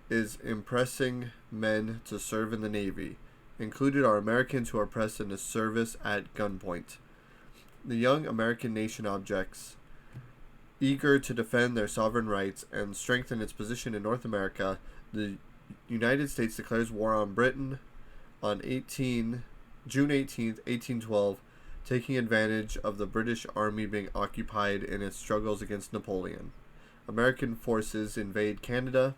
is impressing men to serve in the Navy. Included are Americans who are pressed into service at gunpoint. The young American nation objects, eager to defend their sovereign rights and strengthen its position in North America, the United States declares war on Britain on June 18th, 1812, taking advantage of the British Army being occupied in its struggles against Napoleon. American forces invade Canada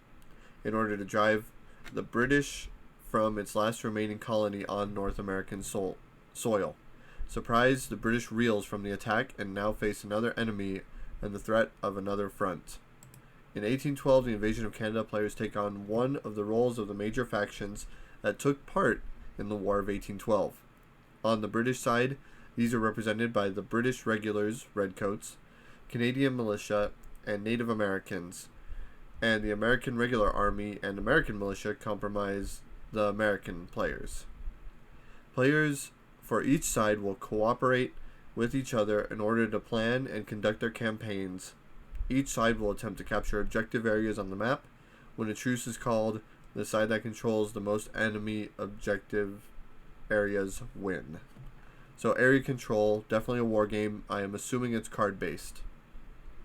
in order to drive the British from its last remaining colony on North American soil. Surprised, the British reels from the attack and now face another enemy and the threat of another front. In 1812, the invasion of Canada, players take on one of the roles of the major factions that took part in the War of 1812. On the British side, these are represented by the British Regulars, Redcoats, Canadian Militia, and Native Americans, and the American Regular Army and American Militia comprise the American players. Players for each side will cooperate with each other in order to plan and conduct their campaigns. Each side will attempt to capture objective areas on the map. When a truce is called, the side that controls the most enemy objective areas win. So area control, definitely a war game. I am assuming it's card based.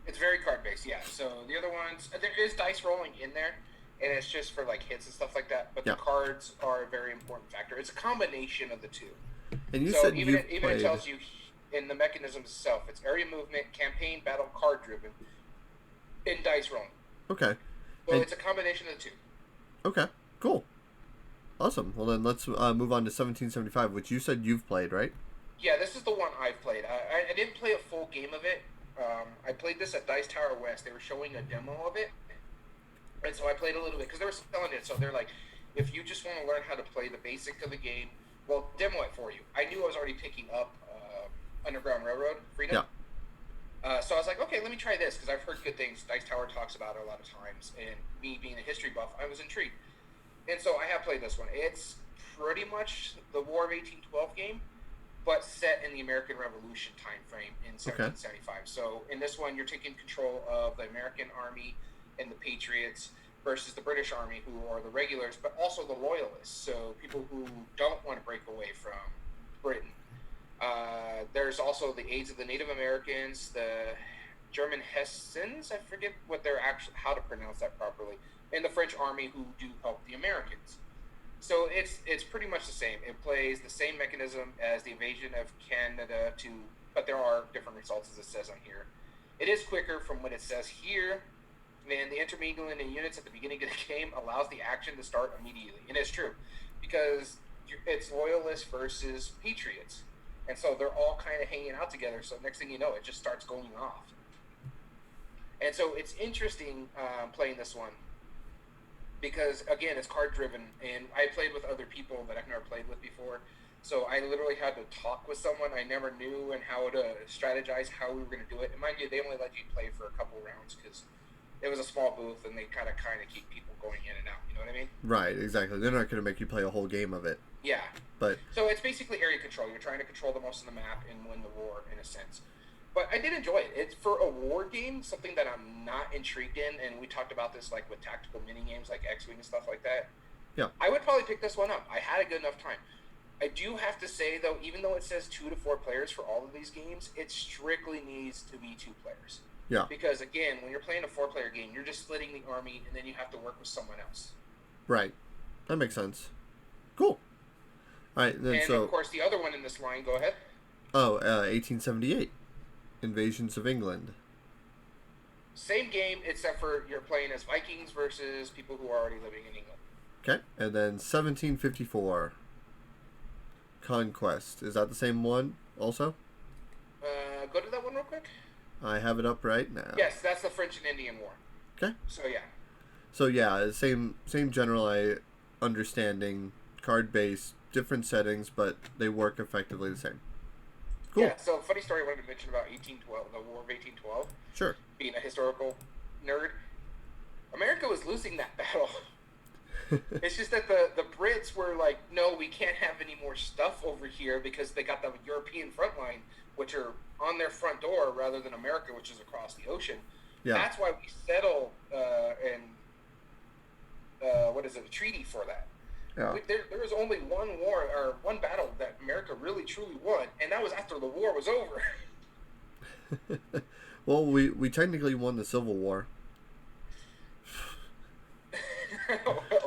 It's very card based, yeah. So the other ones, there is dice rolling in there, and it's just for like hits and stuff like that. But Yeah. the cards are a very important factor. It's a combination of the two. And you So said even you've even it played. tells you in the mechanism itself, it's area movement, campaign, battle, card driven, and dice rolling. Okay. So And- it's a combination of the two. Okay. Cool. Awesome. Well then, let's move on to 1775, which you said you've played, right? Yeah, this is the one I've played. I didn't play a full game of it. I played this at Dice Tower West. They were showing a demo of it, and so I played a little bit because they were selling it. So they're like, if you just want to learn how to play the basics of the game, well, demo it for you. I knew I was already picking up Underground Railroad Freedom. Yeah. So I was like, okay, let me try this because I've heard good things. Dice Tower talks about it a lot of times, and me being a history buff, I was intrigued. And so I have played this one. It's pretty much the War of 1812 game, but set in the American Revolution time frame in 1775. So in this one, you're taking control of the American Army and the Patriots versus the British Army, who are the regulars, but also the loyalists. So people who don't want to break away from Britain. There's also the aides of the Native Americans, the German Hessians, I forget what they're actually, how to pronounce that properly, and the French army who do help the Americans. So it's pretty much the same. It plays the same mechanism as the invasion of Canada, but there are different results as it says on here. It is quicker from what it says here, and the intermingling in units at the beginning of the game allows the action to start immediately. And it's true, because it's loyalists versus patriots. And so they're all kind of hanging out together, so next thing you know, it just starts going off. And so it's interesting playing this one, because again, it's card driven, and I played with other people that I've never played with before. So I literally had to talk with someone I never knew and how to strategize how we were going to do it. And mind you, they only let you play for a couple rounds because it was a small booth and they kind of keep people going in and out. You know what I mean? Right. Exactly. They're not going to make you play a whole game of it. Yeah. But so it's basically area control. You're trying to control the most of the map and win the war in a sense. But I did enjoy it. It's for a war game, something that I'm not intrigued in, and we talked about this like with tactical mini games like X-Wing and stuff like that. Yeah. I would probably pick this one up. I had a good enough time. I do have to say though, even though it says 2 to 4 players for all of these games, it strictly needs to be 2 players. Yeah. Because again, when you're playing a 4-player game, you're just splitting the army, and then you have to work with someone else. Right. That makes sense. Cool. All right. Then And of course, the other one in this line. Go ahead. 1878. Invasions of England. Same game, except for you're playing as Vikings versus people who are already living in England. Okay. And then 1754. Conquest. Is that the same one also? Go to that one real quick. I have it up right now. Yes, that's the French and Indian War. Okay. So yeah. So yeah, same general understanding, card based, different settings, but they work effectively the same. Cool. Yeah. So funny story I wanted to mention about 1812, the War of 1812. Sure. Being a historical nerd, America was losing that battle. It's just that the Brits were like, no, we can't have any more stuff over here because they got the European front line, which are on their front door rather than America, which is across the ocean. Yeah. That's why we settle a treaty for that. Yeah. There was only one war or one battle that America really truly won, and that was after the war was over. Well, we technically won the Civil War.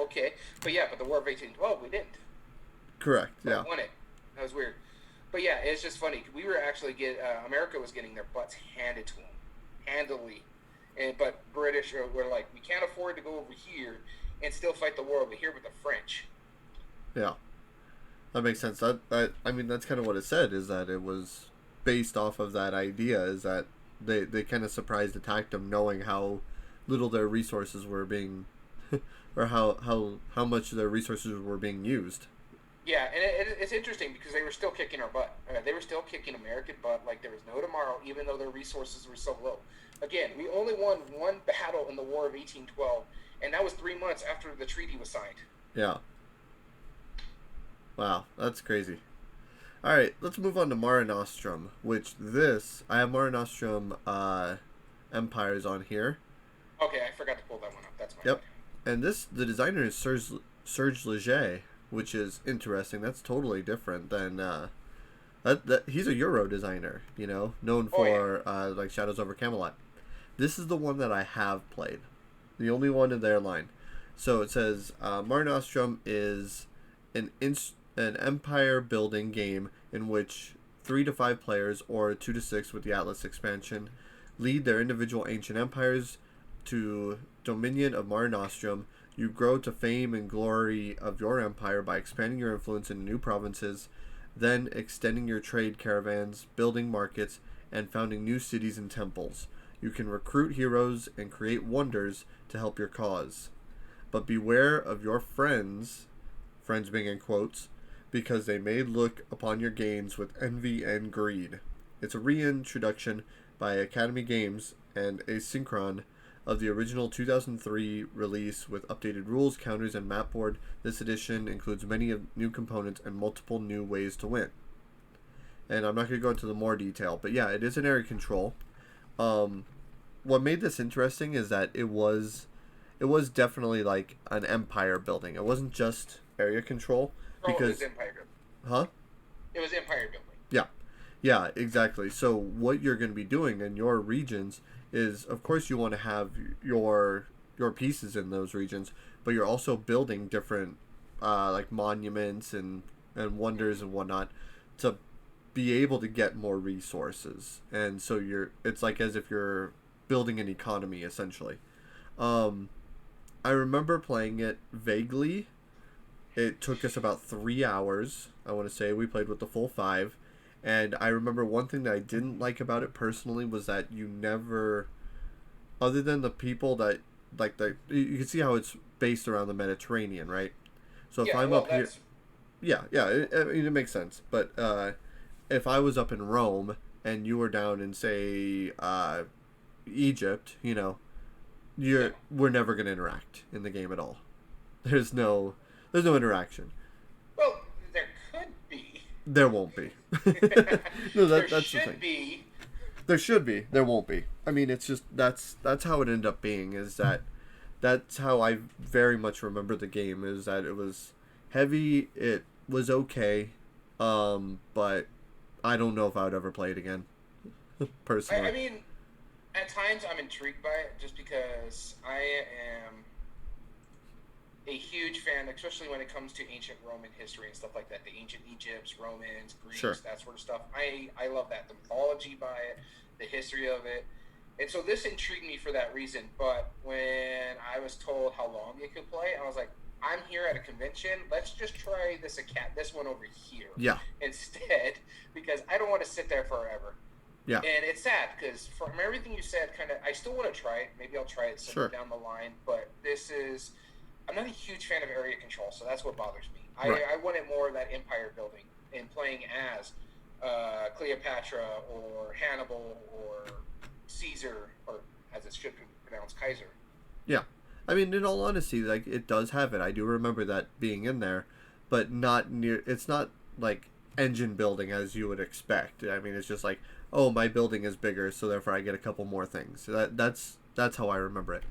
Okay, but the War of 1812 we didn't. Correct. Yeah. We won it. That was weird. But yeah, it's just funny. We were actually America was getting their butts handed to them, handily, but British were like, we can't afford to go over here and still fight the war over here with the French. Yeah, that makes sense. I mean, that's kind of what it said, is that it was based off of that idea, is that they kind of surprise attacked them, knowing how little their resources were being, or how much their resources were being used. Yeah, and it's interesting because they were still kicking our butt. They were still kicking American butt like there was no tomorrow, even though their resources were so low. Again, we only won one battle in the War of 1812, and that was 3 months after the treaty was signed. Yeah. Wow, that's crazy. All right, let's move on to Mare Nostrum, which I have Mare Nostrum Empires on here. Okay, I forgot to pull that one up. That's my Yep. And the designer is Serge Leger, which is interesting. That's totally different than that he's a Euro designer, known for like Shadows over Camelot. This is the one that I have played, the only one in their line. So it says Mare Nostrum is an empire building game in which 3 to 5 players, or 2 to 6 with the Atlas expansion, lead their individual ancient empires to dominion of Mare Nostrum. You grow to fame and glory of your empire by expanding your influence into new provinces, then extending your trade caravans, building markets, and founding new cities and temples. You can recruit heroes and create wonders to help your cause. But beware of your friends being in quotes, because they may look upon your gains with envy and greed. It's a reintroduction by Academy Games and asynchron of the original 2003 release with updated rules, counters, and map board. This edition includes many new components and multiple new ways to win. And I'm not going to go into the more detail, but yeah, it is an area control. What made this interesting is that it was definitely like an empire building. It wasn't just area control. Because, it was empire building. Huh? It was empire building. Yeah, exactly. So what you're going to be doing in your regions is, of course, you want to have your pieces in those regions, but you're also building different like monuments and wonders and whatnot to be able to get more resources. And so it's like as if you're building an economy, essentially. I remember playing it vaguely. It took us about 3 hours, I want to say. We played with the full 5. And I remember one thing that I didn't like about it personally was that you never, other than the people that, like, you can see how it's based around the Mediterranean, right? So if I'm up here... Yeah, it makes sense. But if I was up in Rome and you were down in, say, Egypt, we're never going to interact in the game at all. There's no interaction. Well, there could be. There won't be. No, that's the thing. There should be. There won't be. I mean, it's just that's how it ended up being. That's how I very much remember the game. Is that it was heavy. It was okay, but I don't know if I would ever play it again. Personally, I mean, at times I'm intrigued by it just because I am a huge fan, especially when it comes to ancient Roman history and stuff like that. The ancient Egypts, Romans, Greeks, sure. That sort of stuff. I love that. The mythology by it, the history of it. And so this intrigued me for that reason. But when I was told how long you could play, I was like, I'm here at a convention. Let's just try this one over here Yeah. instead, because I don't want to sit there forever. Yeah. And it's sad because from everything you said, I still want to try it. Maybe I'll try it somewhere down the line. But I'm not a huge fan of area control, so that's what bothers me. Right. I wanted more of that empire building and playing as Cleopatra or Hannibal or Caesar, or as it should be pronounced, Kaiser. Yeah. I mean, in all honesty, like, it does have it. I do remember that being in there, but not near. It's not like engine building as you would expect. I mean, it's just like, oh, my building is bigger, so therefore I get a couple more things. So that's how I remember it.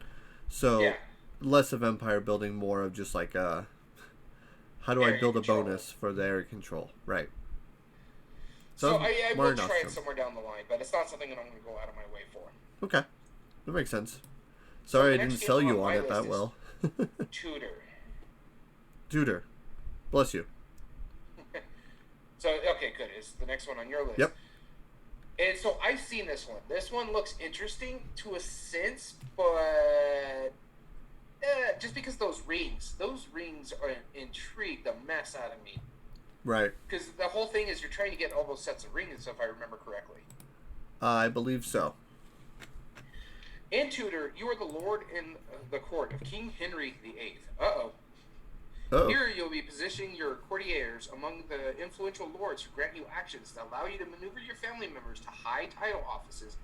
So less of empire building, more of just like how do I build a bonus for the area control? Right. So I will try it somewhere down the line, but it's not something that I'm going to go out of my way for. Okay, that makes sense. Sorry, I didn't sell you on it that well. Tutor. Bless you. So, okay, good. Is the next one on your list? Yep. And so I've seen this one. This one looks interesting to a sense, but just because those rings are intrigue the mess out of me. Right. Because the whole thing is you're trying to get all those sets of rings, if I remember correctly. I believe so. In Tudor, you are the lord in the court of King Henry VIII. Uh-oh. Here you'll be positioning your courtiers among the influential lords who grant you actions that allow you to maneuver your family members to high title offices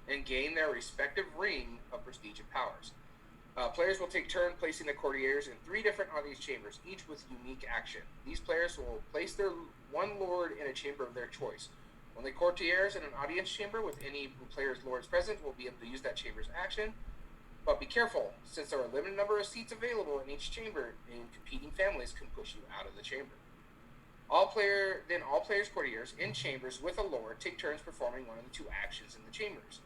and gain their respective ring of prestige and powers. Players will take turn placing the courtiers in 3 different audience chambers, each with unique action. These players will place their one lord in a chamber of their choice. Only courtiers in an audience chamber with any player's lords present will be able to use that chamber's action. But be careful, since there are a limited number of seats available in each chamber, and competing families can push you out of the chamber. All players' courtiers in chambers with a lord take turns performing one of the 2 actions in the chambers.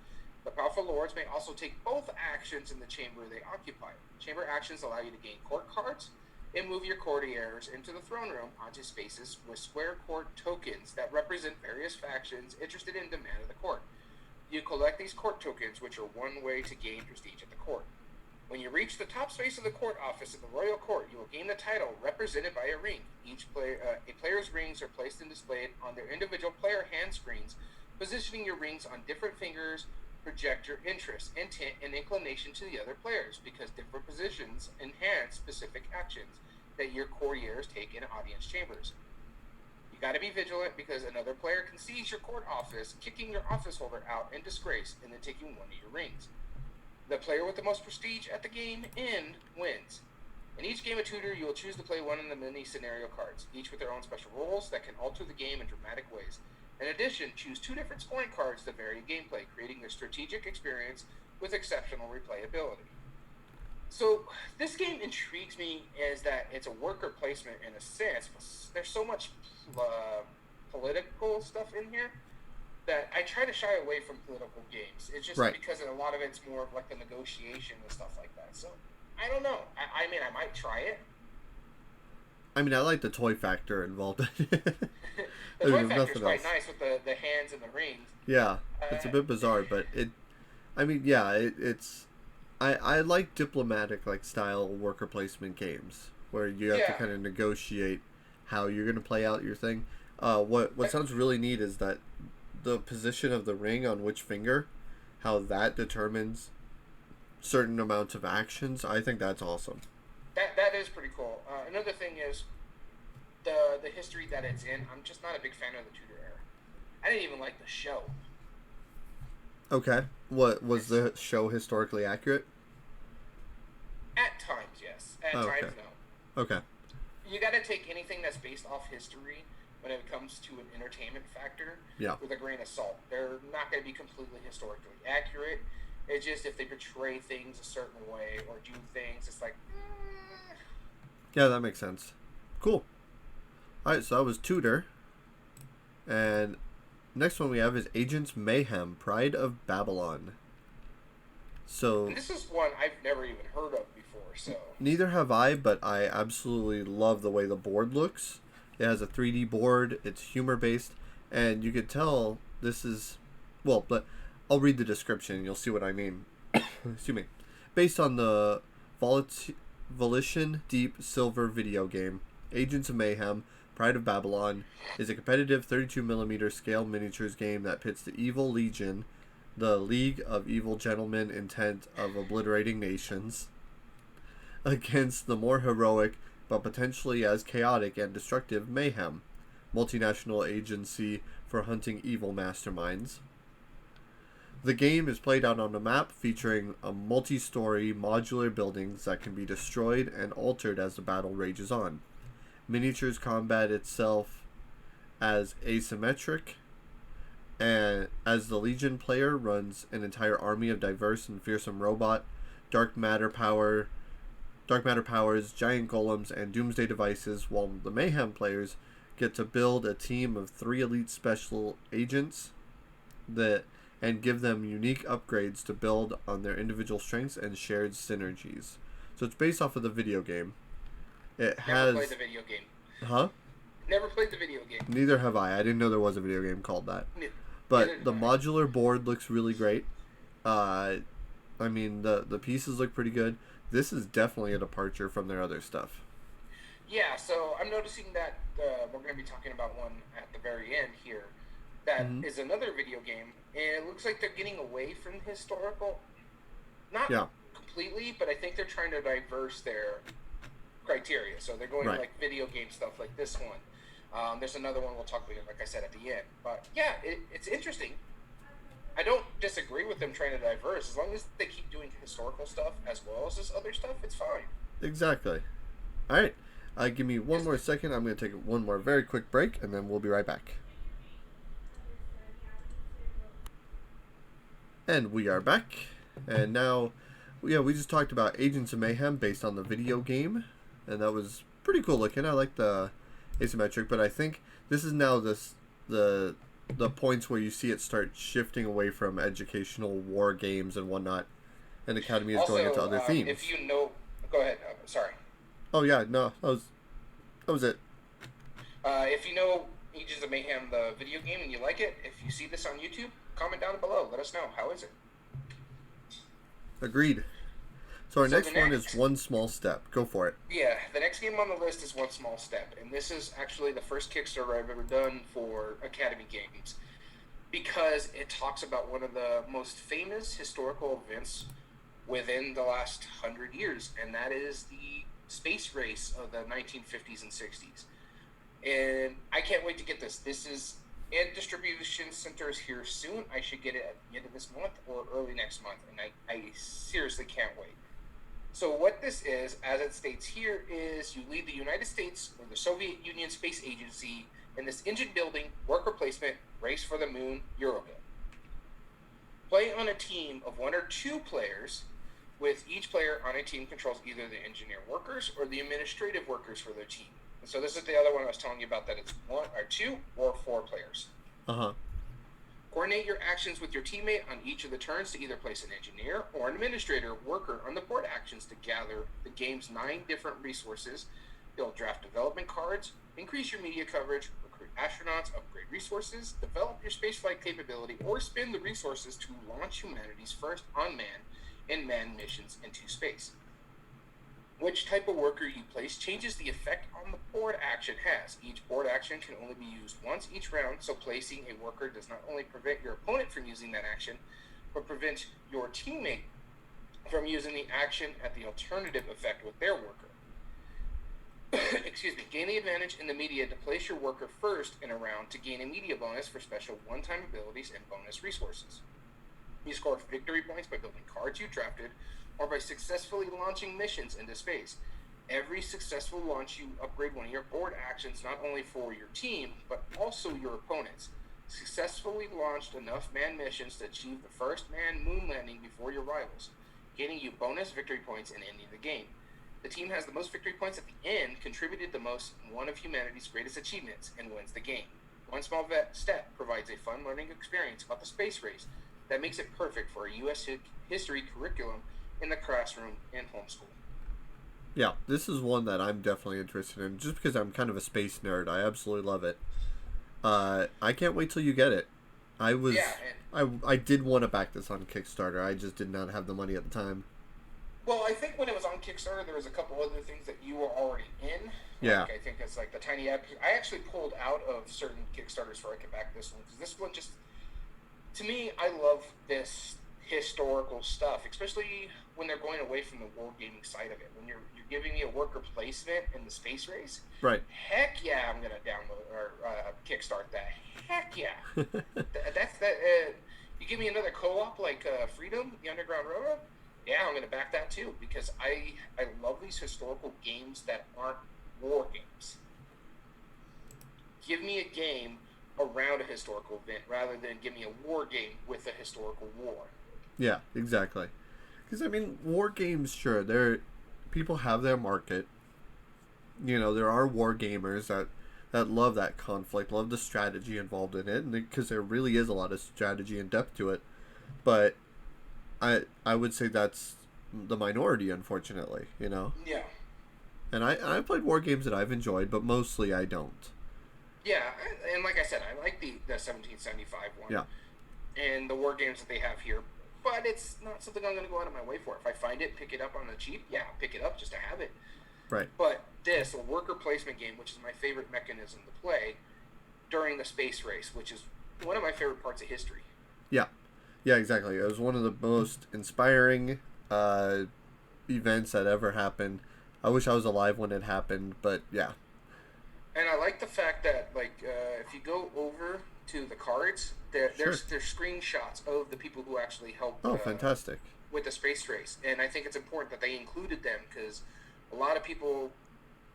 The powerful lords may also take both actions in the chamber they occupy. Chamber actions allow you to gain court cards and move your courtiers into the throne room onto spaces with square court tokens that represent various factions interested in demand of the court. You collect these court tokens, which are one way to gain prestige at the court. When you reach the top space of the court office in the royal court, you will gain the title represented by a ring. A player's rings are placed and displayed on their individual player hand screens. Positioning your rings on different fingers project your interest, intent, and inclination to the other players, because different positions enhance specific actions that your courtiers take in audience chambers. You got to be vigilant, because another player can seize your court office, kicking your office holder out in disgrace and then taking one of your rings. The player with the most prestige at the game end wins. In each game of Tudor, you will choose to play one of the many scenario cards, each with their own special rules that can alter the game in dramatic ways. In addition, choose 2 different scoring cards that vary gameplay, creating a strategic experience with exceptional replayability. So, this game intrigues me as that it's a worker placement in a sense, but there's so much political stuff in here that I try to shy away from political games. It's just because a lot of it's more of like the negotiation and stuff like that. So, I don't know. I mean, I might try it. I mean, I like the toy factor involved in it. The toy factor is quite nice with the hands and the rings. Yeah, it's a bit bizarre, but it's... I like diplomatic like style worker placement games where you have to kind of negotiate how you're going to play out your thing. What sounds really neat is that the position of the ring on which finger, how that determines certain amounts of actions. I think that's awesome. That is pretty cool. Another thing is the history that it's in. I'm just not a big fan of the Tudor era. I didn't even like the show. Okay. What was the show historically accurate? At times, yes. At times, no. Okay. You got to take anything that's based off history when it comes to an entertainment factor with a grain of salt. They're not going to be completely historically accurate. It's just if they portray things a certain way or do things, it's like... Yeah, that makes sense. Cool. Alright, so that was Tudor. And next one we have is Agents Mayhem, Pride of Babylon. So... And this is one I've never even heard of before, so... Neither have I, but I absolutely love the way the board looks. It has a 3D board, it's humor-based, and you could tell this is... Well, but I'll read the description and you'll see what I mean. Excuse me. Based on the Volition Deep Silver video game, Agents of Mayhem, Pride of Babylon, is a competitive 32mm scale miniatures game that pits the Evil Legion, the League of Evil Gentlemen intent of obliterating nations, against the more heroic but potentially as chaotic and destructive Mayhem, multinational agency for hunting evil masterminds. The game is played out on a map featuring a multi-story modular buildings that can be destroyed and altered as the battle rages on. Miniatures combat itself as asymmetric, and as the Legion player runs an entire army of diverse and fearsome robot, dark matter powers, giant golems, and doomsday devices, while the Mayhem players get to build a team of 3 elite special agents and give them unique upgrades to build on their individual strengths and shared synergies. So it's based off of the video game. It has... Never played the video game. Huh? Never played the video game. Neither have I. I didn't know there was a video game called that. But the modular board looks really great. I mean, the pieces look pretty good. This is definitely a departure from their other stuff. Yeah, so I'm noticing that we're going to be talking about one at the very end here. That is another video game, and it looks like they're getting away from historical. Not completely, but I think they're trying to diverse their criteria. So they're going like video game stuff like this one. There's another one we'll talk about, like I said, at the end. But yeah, it's interesting. I don't disagree with them trying to diverse. As long as they keep doing historical stuff as well as this other stuff, it's fine. Exactly. All right. Give me one more second. I'm going to take one more very quick break, and then we'll be right back. And we are back. And now, we just talked about Agents of Mayhem based on the video game. And that was pretty cool looking. I like the asymmetric, but I think this is now the points where you see it start shifting away from educational war games and whatnot. And Academy is also going into other themes. If you know... Go ahead. Sorry. Oh, yeah. No, that was it. If you know Agents of Mayhem, the video game, and you like it, if you see this on YouTube, comment down below. Let us know. How is it? Agreed. So our next one is One Small Step. Go for it. Yeah, the next game on the list is One Small Step. And this is actually the first Kickstarter I've ever done for Academy Games. Because it talks about one of the most famous historical events within the last 100 years. And that is the space race of the 1950s and 60s. And I can't wait to get this. This is at distribution centers here soon. I should get it at the end of this month or early next month. And I seriously can't wait. So what this is, as it states here, is you lead the United States or the Soviet Union Space Agency in this engine-building, worker placement, race for the moon Eurogame. Play on a team of 1 or 2 players, with each player on a team controls either the engineer workers or the administrative workers for their team. And so this is the other one I was telling you about, that it's 1 or 2 or 4 players. Coordinate your actions with your teammate on each of the turns to either place an engineer or an administrator worker on the board actions to gather the game's 9 different resources, build draft development cards, increase your media coverage, recruit astronauts, upgrade resources, develop your spaceflight capability, or spend the resources to launch humanity's first unmanned and manned missions into space. Which type of worker you place changes the effect on the board action has. Each board action can only be used once each round, so placing a worker does not only prevent your opponent from using that action, but prevents your teammate from using the action at the alternative effect with their worker. Excuse me. Gain the advantage in the media to place your worker first in a round to gain a media bonus for special one-time abilities and bonus resources. You score victory points by building cards you drafted, or by successfully launching missions into space. Every successful launch, you upgrade one of your board actions not only for your team, but also your opponents. Successfully launched enough manned missions to achieve the first manned moon landing before your rivals, gaining you bonus victory points and ending the game. The team has the most victory points at the end, contributed the most in one of humanity's greatest achievements, and wins the game. One small step provides a fun learning experience about the space race that makes it perfect for a U.S. history curriculum in the classroom and homeschool. Yeah, this is one that I'm definitely interested in, just because I'm kind of a space nerd. I absolutely love it. I can't wait till you get it. I did want to back this on Kickstarter. I just did not have the money at the time. Well, I think when it was on Kickstarter, there was a couple other things that you were already in. Yeah. Like, I think it's like the Tiny App. I actually pulled out of certain Kickstarters so I could back this one because this one just, to me, I love this historical stuff, especially when they're going away from the wargaming side of it. When you're giving me a worker placement in the space race, Right. heck yeah, I'm gonna download or kickstart that. Heck yeah, that's that. You give me another co-op like Freedom, the Underground Railroad. Yeah, I'm gonna back that too because I love these historical games that aren't war games. Give me a game around a historical event rather than give me a war game with a historical war. Yeah, exactly. Because I mean, war games, sure, people have their market. You know, there are war gamers that love that conflict, love the strategy involved in it, and because there really is a lot of strategy and depth to it. But I would say that's the minority, unfortunately. You know. Yeah. And I've played war games that I've enjoyed, but mostly I don't. Yeah, and like I said, I like the 1775 one. Yeah. And the war games that they have here, but it's not something I'm going to go out of my way for. If I find it, pick it up on the cheap, yeah, pick it up just to have it. Right. But this, a worker placement game, which is my favorite mechanism to play during the space race, which is one of my favorite parts of history. Yeah. Yeah, exactly. It was one of the most inspiring events that ever happened. I wish I was alive when it happened, but yeah. And I like the fact that, like, if you go over to the cards, there's screenshots of the people who actually helped. Oh, fantastic. With the space race. And I think it's important that they included them because a lot of people,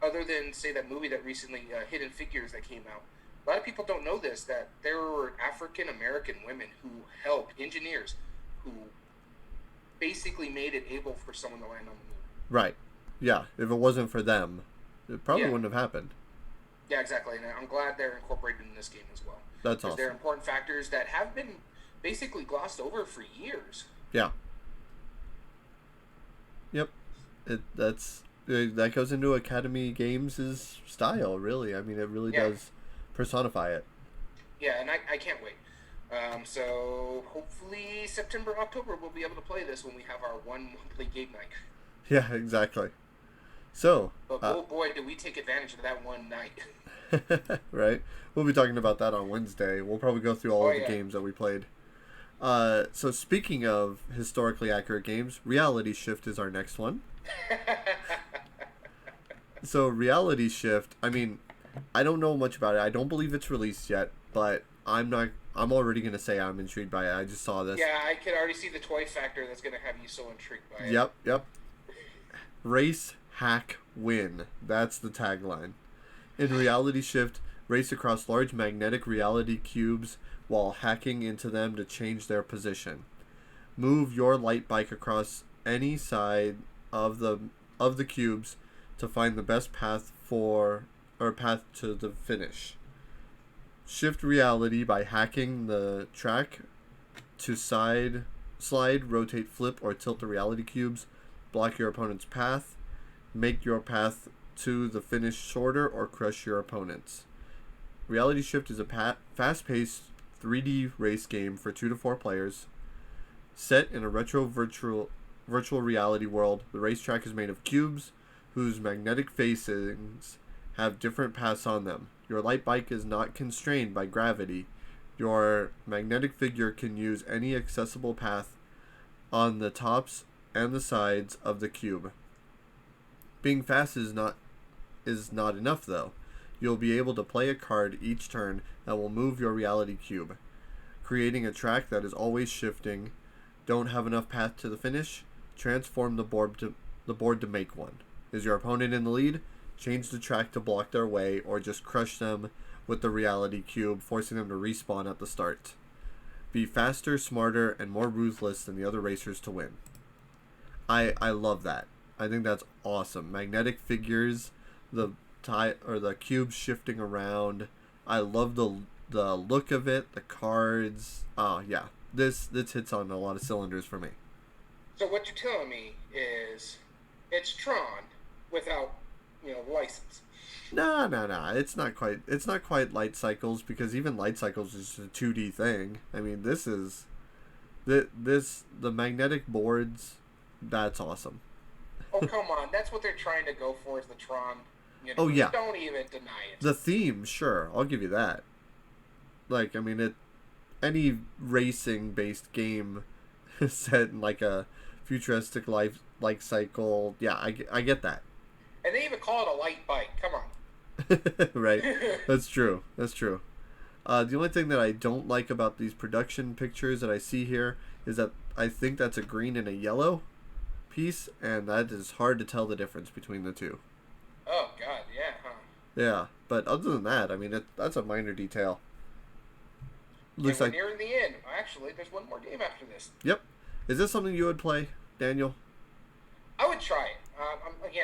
other than, say, that movie that recently, Hidden Figures, that came out, a lot of people don't know this, that there were African-American women who helped, engineers, who basically made it able for someone to land on the moon. Right. Yeah. If it wasn't for them, it probably wouldn't have happened. Yeah, exactly. And I'm glad they're incorporated in this game as well. That's awesome. They're important factors that have been basically glossed over for years. Yeah. Yep. That goes into Academy Games' style, really. I mean, it really does personify it. Yeah, and I can't wait. So hopefully September, October, we'll be able to play this when we have our one monthly game night. Yeah, exactly. So, but oh boy, did we take advantage of that one night. Right? We'll be talking about that on Wednesday. We'll probably go through all of the games that we played. So speaking of historically accurate games, Reality Shift is our next one. So Reality Shift, I mean, I don't know much about it. I don't believe it's released yet, but I'm already going to say I'm intrigued by it. I just saw this. Yeah, I can already see the toy factor that's going to have you so intrigued by it. Yep. Race, hack, win. That's the tagline. In Reality Shift, race across large magnetic reality cubes while hacking into them to change their position. Move your light bike across any side of the cubes to find the best path to the finish. Shift reality by hacking the track to slide, rotate, flip, or tilt the reality cubes. Block your opponent's path. Make your path to the finish shorter or crush your opponents. Reality Shift is a fast-paced 3D race game for 2 to 4 players. Set in a retro virtual reality world, the racetrack is made of cubes whose magnetic facings have different paths on them. Your light bike is not constrained by gravity. Your magnetic figure can use any accessible path on the tops and the sides of the cube. Being fast is not enough, though. You'll be able to play a card each turn that will move your reality cube, creating a track that is always shifting. Don't have enough path to the finish? Transform the board to make one. Is your opponent in the lead? Change the track to block their way, or just crush them with the reality cube, forcing them to respawn at the start. Be faster, smarter, and more ruthless than the other racers to win. I love that. I think that's awesome. Magnetic figures, the cubes shifting around. I love the look of it, the cards. Oh yeah, this hits on a lot of cylinders for me. So what you're telling me is it's Tron without, license. No. It's not quite Light Cycles, because even Light Cycles is just a 2D thing. I mean, this is the magnetic boards. That's awesome. Oh, come on. That's what they're trying to go for is the Tron universe. Oh yeah, Don't even deny it. the theme, sure, I'll give you that. Like, I mean, any racing based game set in like a futuristic life cycle, yeah, I get that. And they even call it a light bike. Come on. Right, that's true. That's true. The only thing that I don't like about these production pictures that I see here is that I think that's a green and a yellow piece, and that is hard to tell the difference between the two. Oh, God, yeah, huh? Yeah, but other than that, I mean, that's a minor detail. And Looks we're like, nearing the end. Actually, there's one more game after this. yep. Is this something you would play, Daniel? I would try it.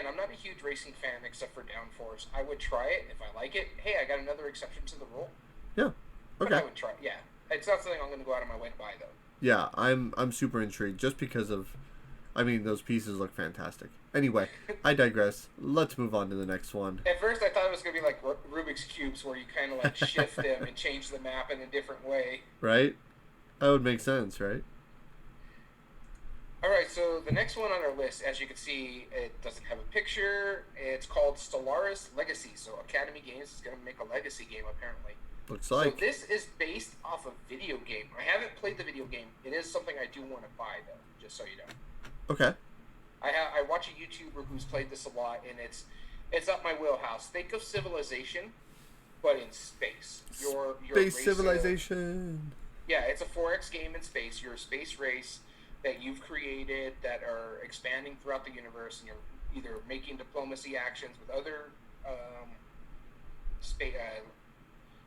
I'm not a huge racing fan except for Downforce. I would try it if I like it. Hey, I got another exception to the rule. Yeah. But Okay. I would try it, yeah. It's not something I'm going to go out of my way to buy, though. Yeah, I'm super intrigued just because of, I mean, those pieces look fantastic. Anyway, I digress. Let's move on to the next one. At first, I thought it was going to be like Rubik's Cubes, where you kind of like shift them and change the map in a different way. Right? That would make sense, right? Alright, so the next one on our list, as you can see, it doesn't have a picture. It's called Stellaris Legacy. So Academy Games is going to make a legacy game, apparently. Looks like. So this is based off a video game. I haven't played the video game. It is something I do want to buy, though, just so you know. Okay. I watch a YouTuber who's played this a lot, and it's up my wheelhouse. Think of Civilization, but in space. Your Space race, civilization. yeah, it's a 4X game in space. You're a space race that you've created that are expanding throughout the universe, and you're either making diplomacy actions with other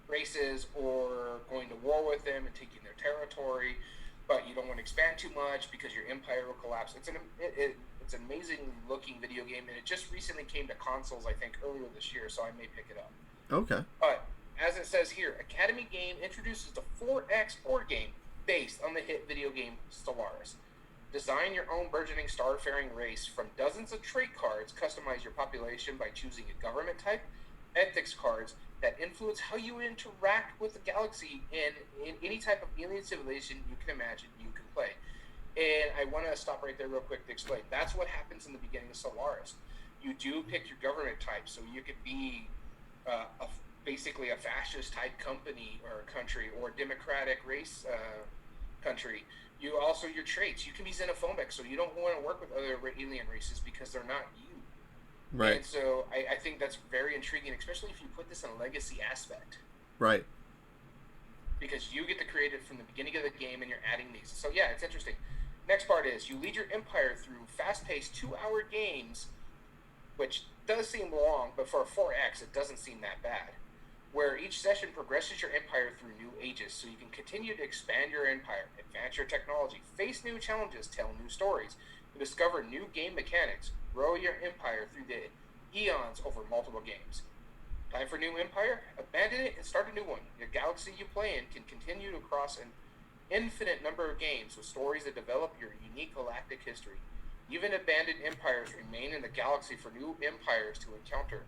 races or going to war with them and taking their territory, but you don't want to expand too much because your empire will collapse. It's an amazing looking video game, and it just recently came to consoles, I think, earlier this year, so I may pick it up. Okay. But as it says here, Academy Game introduces the 4X board game based on the hit video game Stellaris. Design your own burgeoning starfaring race from dozens of trait cards. Customize your population by choosing a government type, ethics cards that influence how you interact with the galaxy, and in any type of alien civilization you can imagine you can play. And I want to stop right there real quick to explain. That's what happens in the beginning of Stellaris. You do pick your government type, so you could be basically a fascist type company or country, or democratic race country. You also, your traits, you can be xenophobic, so you don't want to work with other alien races because they're not you. Right. And so I think that's very intriguing, especially if you put this in a legacy aspect. Right. Because you get to create it from the beginning of the game and you're adding these. So yeah, it's interesting. Next part is you lead your empire through fast-paced 2-hour games, which does seem long, but for a 4X it doesn't seem that bad, where each session progresses your empire through new ages, so you can continue to expand your empire, advance your technology, face new challenges, tell new stories, and discover new game mechanics. Grow your empire through the eons over multiple games. Time for a new empire? Abandon it and start a new one. The galaxy you play in can continue to cross an infinite number of games with stories that develop your unique galactic history. Even abandoned empires remain in the galaxy for new empires to encounter.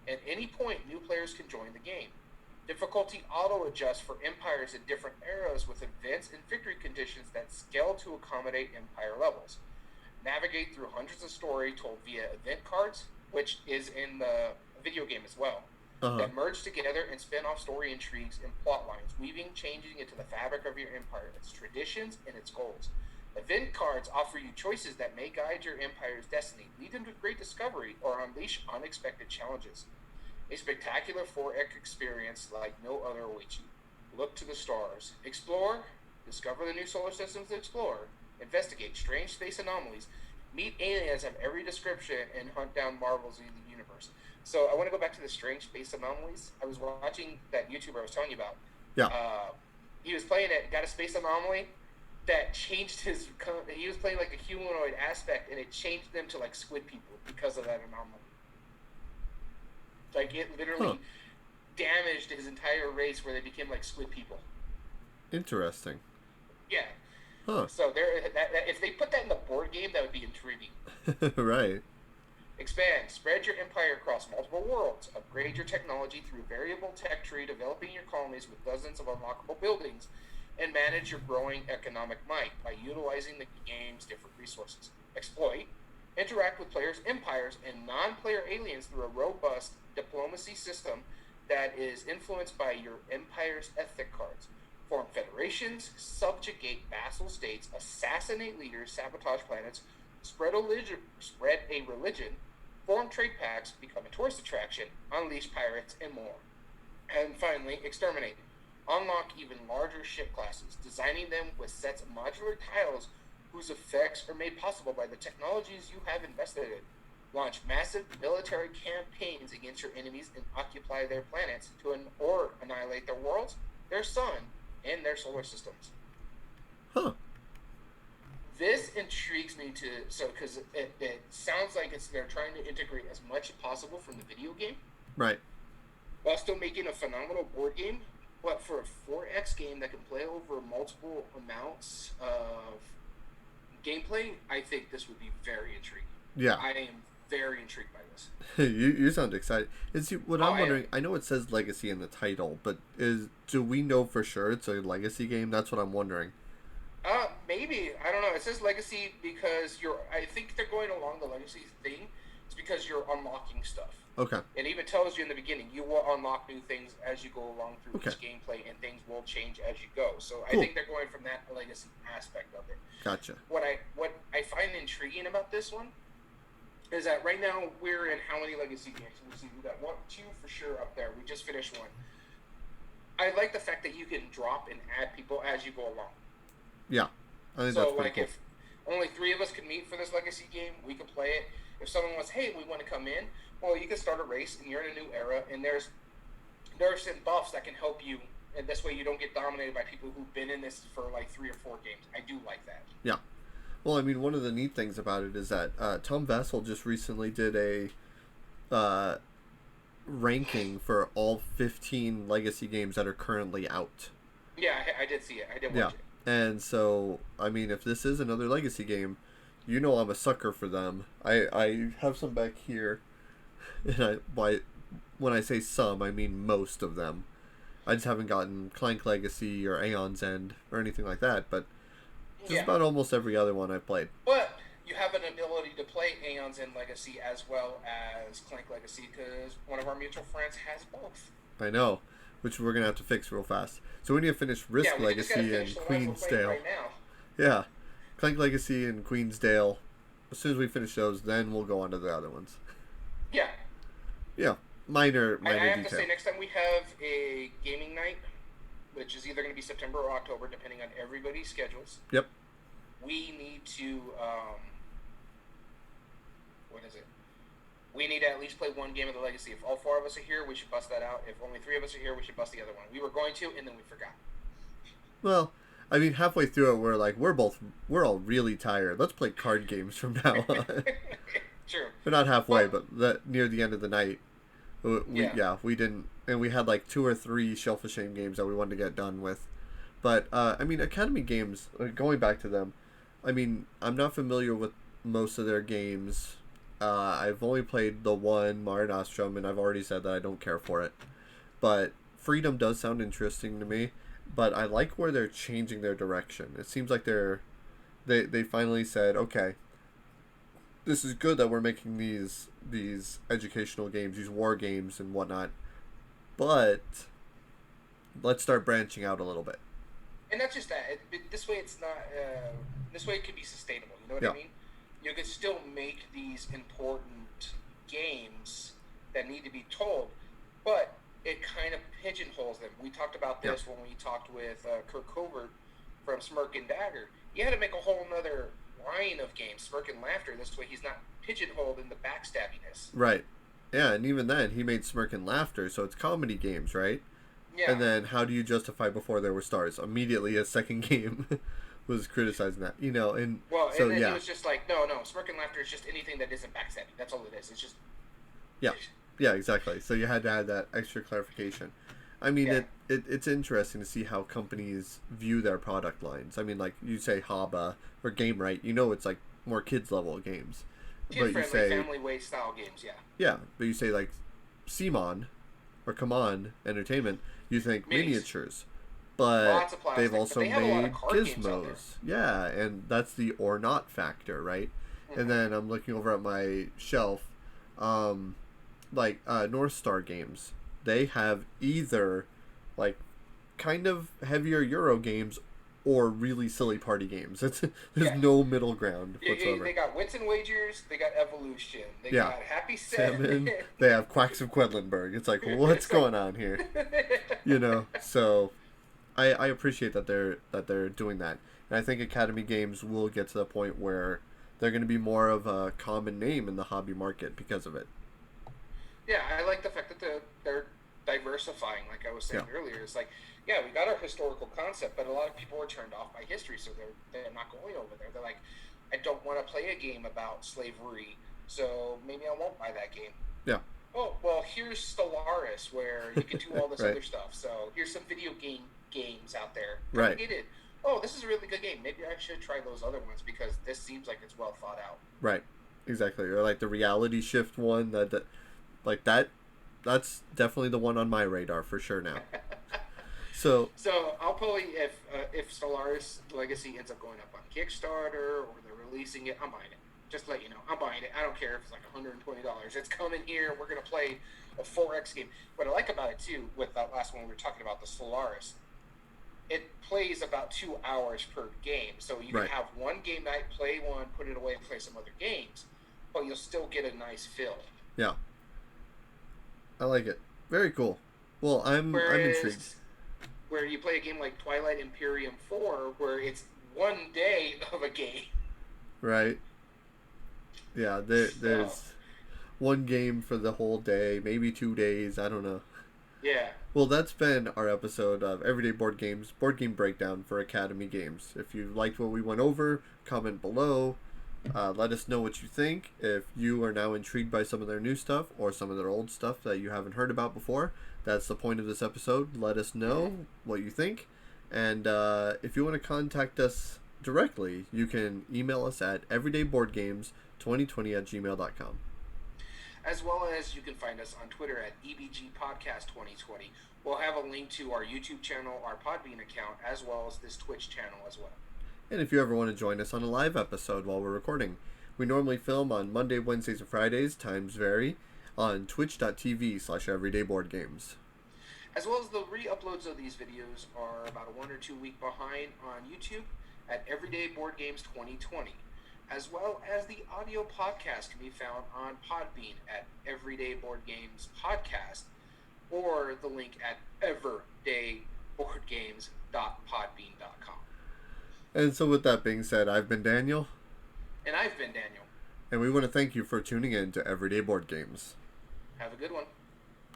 At any point, new players can join the game. Difficulty auto-adjusts for empires in different eras with events and victory conditions that scale to accommodate empire levels. Navigate through hundreds of stories told via event cards, which is in the video game as well, that merge together and spin off story intrigues and plot lines, weaving, changing into the fabric of your empire, its traditions, and its goals. Event cards offer you choices that may guide your empire's destiny, lead them to great discovery, or unleash unexpected challenges. A spectacular 4X experience like no other awaits you. Look to the stars. Explore. Discover the new solar systems to explore. Investigate strange space anomalies. Meet aliens of every description and hunt down marvels in the universe. So I want to go back to the strange space anomalies. I was watching that YouTuber I was telling you about. Yeah. He was playing it, got a space anomaly that changed his... He was playing like a humanoid aspect, and it changed them to like squid people because of that anomaly. Like, it literally damaged his entire race where they became like squid people. Interesting. Yeah. Huh. So if they put that in the board game, that would be intriguing. Right. Expand. Spread your empire across multiple worlds. Upgrade your technology through variable tech tree, developing your colonies with dozens of unlockable buildings, and manage your growing economic might by utilizing the game's different resources. Exploit. interact with players' empires and non-player aliens through a robust diplomacy system that is influenced by your empire's ethic cards. Form federations, subjugate vassal states, assassinate leaders, sabotage planets, spread a religion, form trade pacts, become a tourist attraction, unleash pirates, and more. And finally, exterminate. Unlock even larger ship classes, designing them with sets of modular tiles whose effects are made possible by the technologies you have invested in. Launch massive military campaigns against your enemies and occupy their planets or annihilate their worlds, their sun, and their solar systems. Huh. This intrigues me because it sounds like they're trying to integrate as much as possible from the video game. Right. While still making a phenomenal board game, but for a 4X game that can play over multiple amounts of gameplay, I think this would be very intriguing. Yeah. I am very intrigued by this. you sound excited. What I'm wondering, I know it says Legacy in the title, but do we know for sure it's a Legacy game? That's what I'm wondering. Maybe. I don't know. It says Legacy because I think they're going along the Legacy thing. It's because you're unlocking stuff. Okay. It even tells you in the beginning, you will unlock new things as you go along through each gameplay, and things will change as you go. So cool. I think they're going from that Legacy aspect of it. Gotcha. What I find intriguing about this one is that right now we're in how many Legacy games? We got 1, 2 for sure up there. We just finished one. I like the fact that you can drop and add people as you go along. Yeah, I think that's pretty cool. If only 3 of us could meet for this Legacy game, we could play it. If someone was, hey, we want to come in, well, you can start a race, and you're in a new era, and there are certain buffs that can help you, and this way you don't get dominated by people who've been in this for like 3 or 4 games. I do like that. Yeah. Well, I mean, one of the neat things about it is that Tom Vassell just recently did a ranking for all 15 Legacy games that are currently out. Yeah, I did see it. I did watch it. And so, I mean, if this is another Legacy game, you know I'm a sucker for them. I have some back here, and when I say some, I mean most of them. I just haven't gotten Clank Legacy or Aeon's End or anything like that, but just about almost every other one I've played. But you have an ability to play Aeon's End Legacy as well as Clank Legacy because one of our mutual friends has both. I know, which we're going to have to fix real fast. So we need to finish Risk Legacy and Queensdale. Right now. Yeah. Clank Legacy and Queensdale. As soon as we finish those, then we'll go on to the other ones. Yeah. Yeah. Minor I have detail. to say, next time we have a gaming night, which is either going to be September or October, depending on everybody's schedules. Yep. We need to, what is it? We need to at least play one game of the Legacy. If all 4 of us are here, we should bust that out. If only 3 of us are here, we should bust the other one. We were going to, and then we forgot. Well, I mean, halfway through it, we're like, we're all really tired. Let's play card games from now on. True. We're not halfway, but near the end of the night, we didn't, and we had like 2 or 3 Shelf of Shame games that we wanted to get done with. But, I mean, Academy games, going back to them, I mean, I'm not familiar with most of their games. I've only played the one, Nostrum, and I've already said that I don't care for it. But Freedom does sound interesting to me, but I like where they're changing their direction. It seems like they finally said, okay, this is good that we're making these educational games, these war games and whatnot, but let's start branching out a little bit. And not just that. This way it's not. This way it can be sustainable. You know what I mean? You can still make these important games that need to be told, but it kind of pigeonholes them. We talked about this when we talked with Kirk Covert from Smirk and Dagger. You had to make a whole nother line of games, Smirk and Laughter. This way he's not pigeonholed in the backstabbiness. Right. Yeah, and even then he made Smirk and Laughter, so it's comedy games, right? Yeah. And then how do you justify Before There Were Stars? Immediately a second game was criticizing that, and so, and then he was just like, no, Smirk and Laughter is just anything that isn't backstabbing. That's all it is. It's just... Yeah, exactly. So you had to add that extra clarification. I mean, it's interesting to see how companies view their product lines. I mean, like, you say Haba or Game Right, it's like more kids level games. Kid-friendly, family-way style games, yeah. Yeah, but you say, like, Simon or Come On Entertainment, you think miniatures. But they've also made gizmos. Yeah, and that's the or not factor, right? and then I'm looking over at my shelf, North Star Games. They have either like kind of heavier Euro games or really silly party games. There's no middle ground whatsoever. They got Wits and Wagers, they got Evolution, they got Happy Salmon. They have Quacks of Quedlinburg. It's like, what's going on here? So I appreciate that they're doing that. And I think Academy Games will get to the point where they're going to be more of a common name in the hobby market because of it. Yeah, I like the fact that they're diversifying, like I was saying earlier. It's like, we got our historical concept, but a lot of people are turned off by history, so they're not going over there. They're like, I don't want to play a game about slavery, so maybe I won't buy that game. Yeah. Oh, well, here's Stellaris, where you can do all this other stuff. So here's some video games out there. Right. Get it. Oh, this is a really good game. Maybe I should try those other ones because this seems like it's well thought out. Right. Exactly. Or like the Reality Shift one that's definitely the one on my radar for sure now. So I'll probably, if Stellaris Legacy ends up going up on Kickstarter or they're releasing it, I'm buying it. Just to let you know, I'm buying it. I don't care if it's like $120. It's coming here. We're gonna play a 4X game. What I like about it too, with that last one we were talking about, the Stellaris, it plays about 2 hours per game. So you can have one game night, play one, put it away, and play some other games, but you'll still get a nice fill. Yeah. I like it. Very cool. Well, I'm intrigued. Where you play a game like Twilight Imperium 4, where it's one day of a game. Right. Yeah, there's one game for the whole day, maybe 2 days, I don't know. Yeah. Well, that's been our episode of Everyday Board Games, Board Game Breakdown for Academy Games. If you liked what we went over, comment below. Let us know what you think. If you are now intrigued by some of their new stuff or some of their old stuff that you haven't heard about before, that's the point of this episode. Let us know what you think. And if you want to contact us directly, you can email us at everydayboardgames2020@gmail.com. As well as you can find us on Twitter at EBGPodcast2020. We'll have a link to our YouTube channel, our Podbean account, as well as this Twitch channel as well. And if you ever want to join us on a live episode while we're recording, we normally film on Monday, Wednesdays, and Fridays, times vary, on twitch.tv/everydayboardgames. As well as the re-uploads of these videos are about a 1 or 2 week behind on YouTube at Everyday Board Games 2020. As well as the audio podcast can be found on Podbean at Everyday Board Games Podcast, or the link at everydayboardgames.podbean.com. And so with that being said, I've been Daniel. And I've been Daniel. And we want to thank you for tuning in to Everyday Board Games. Have a good one.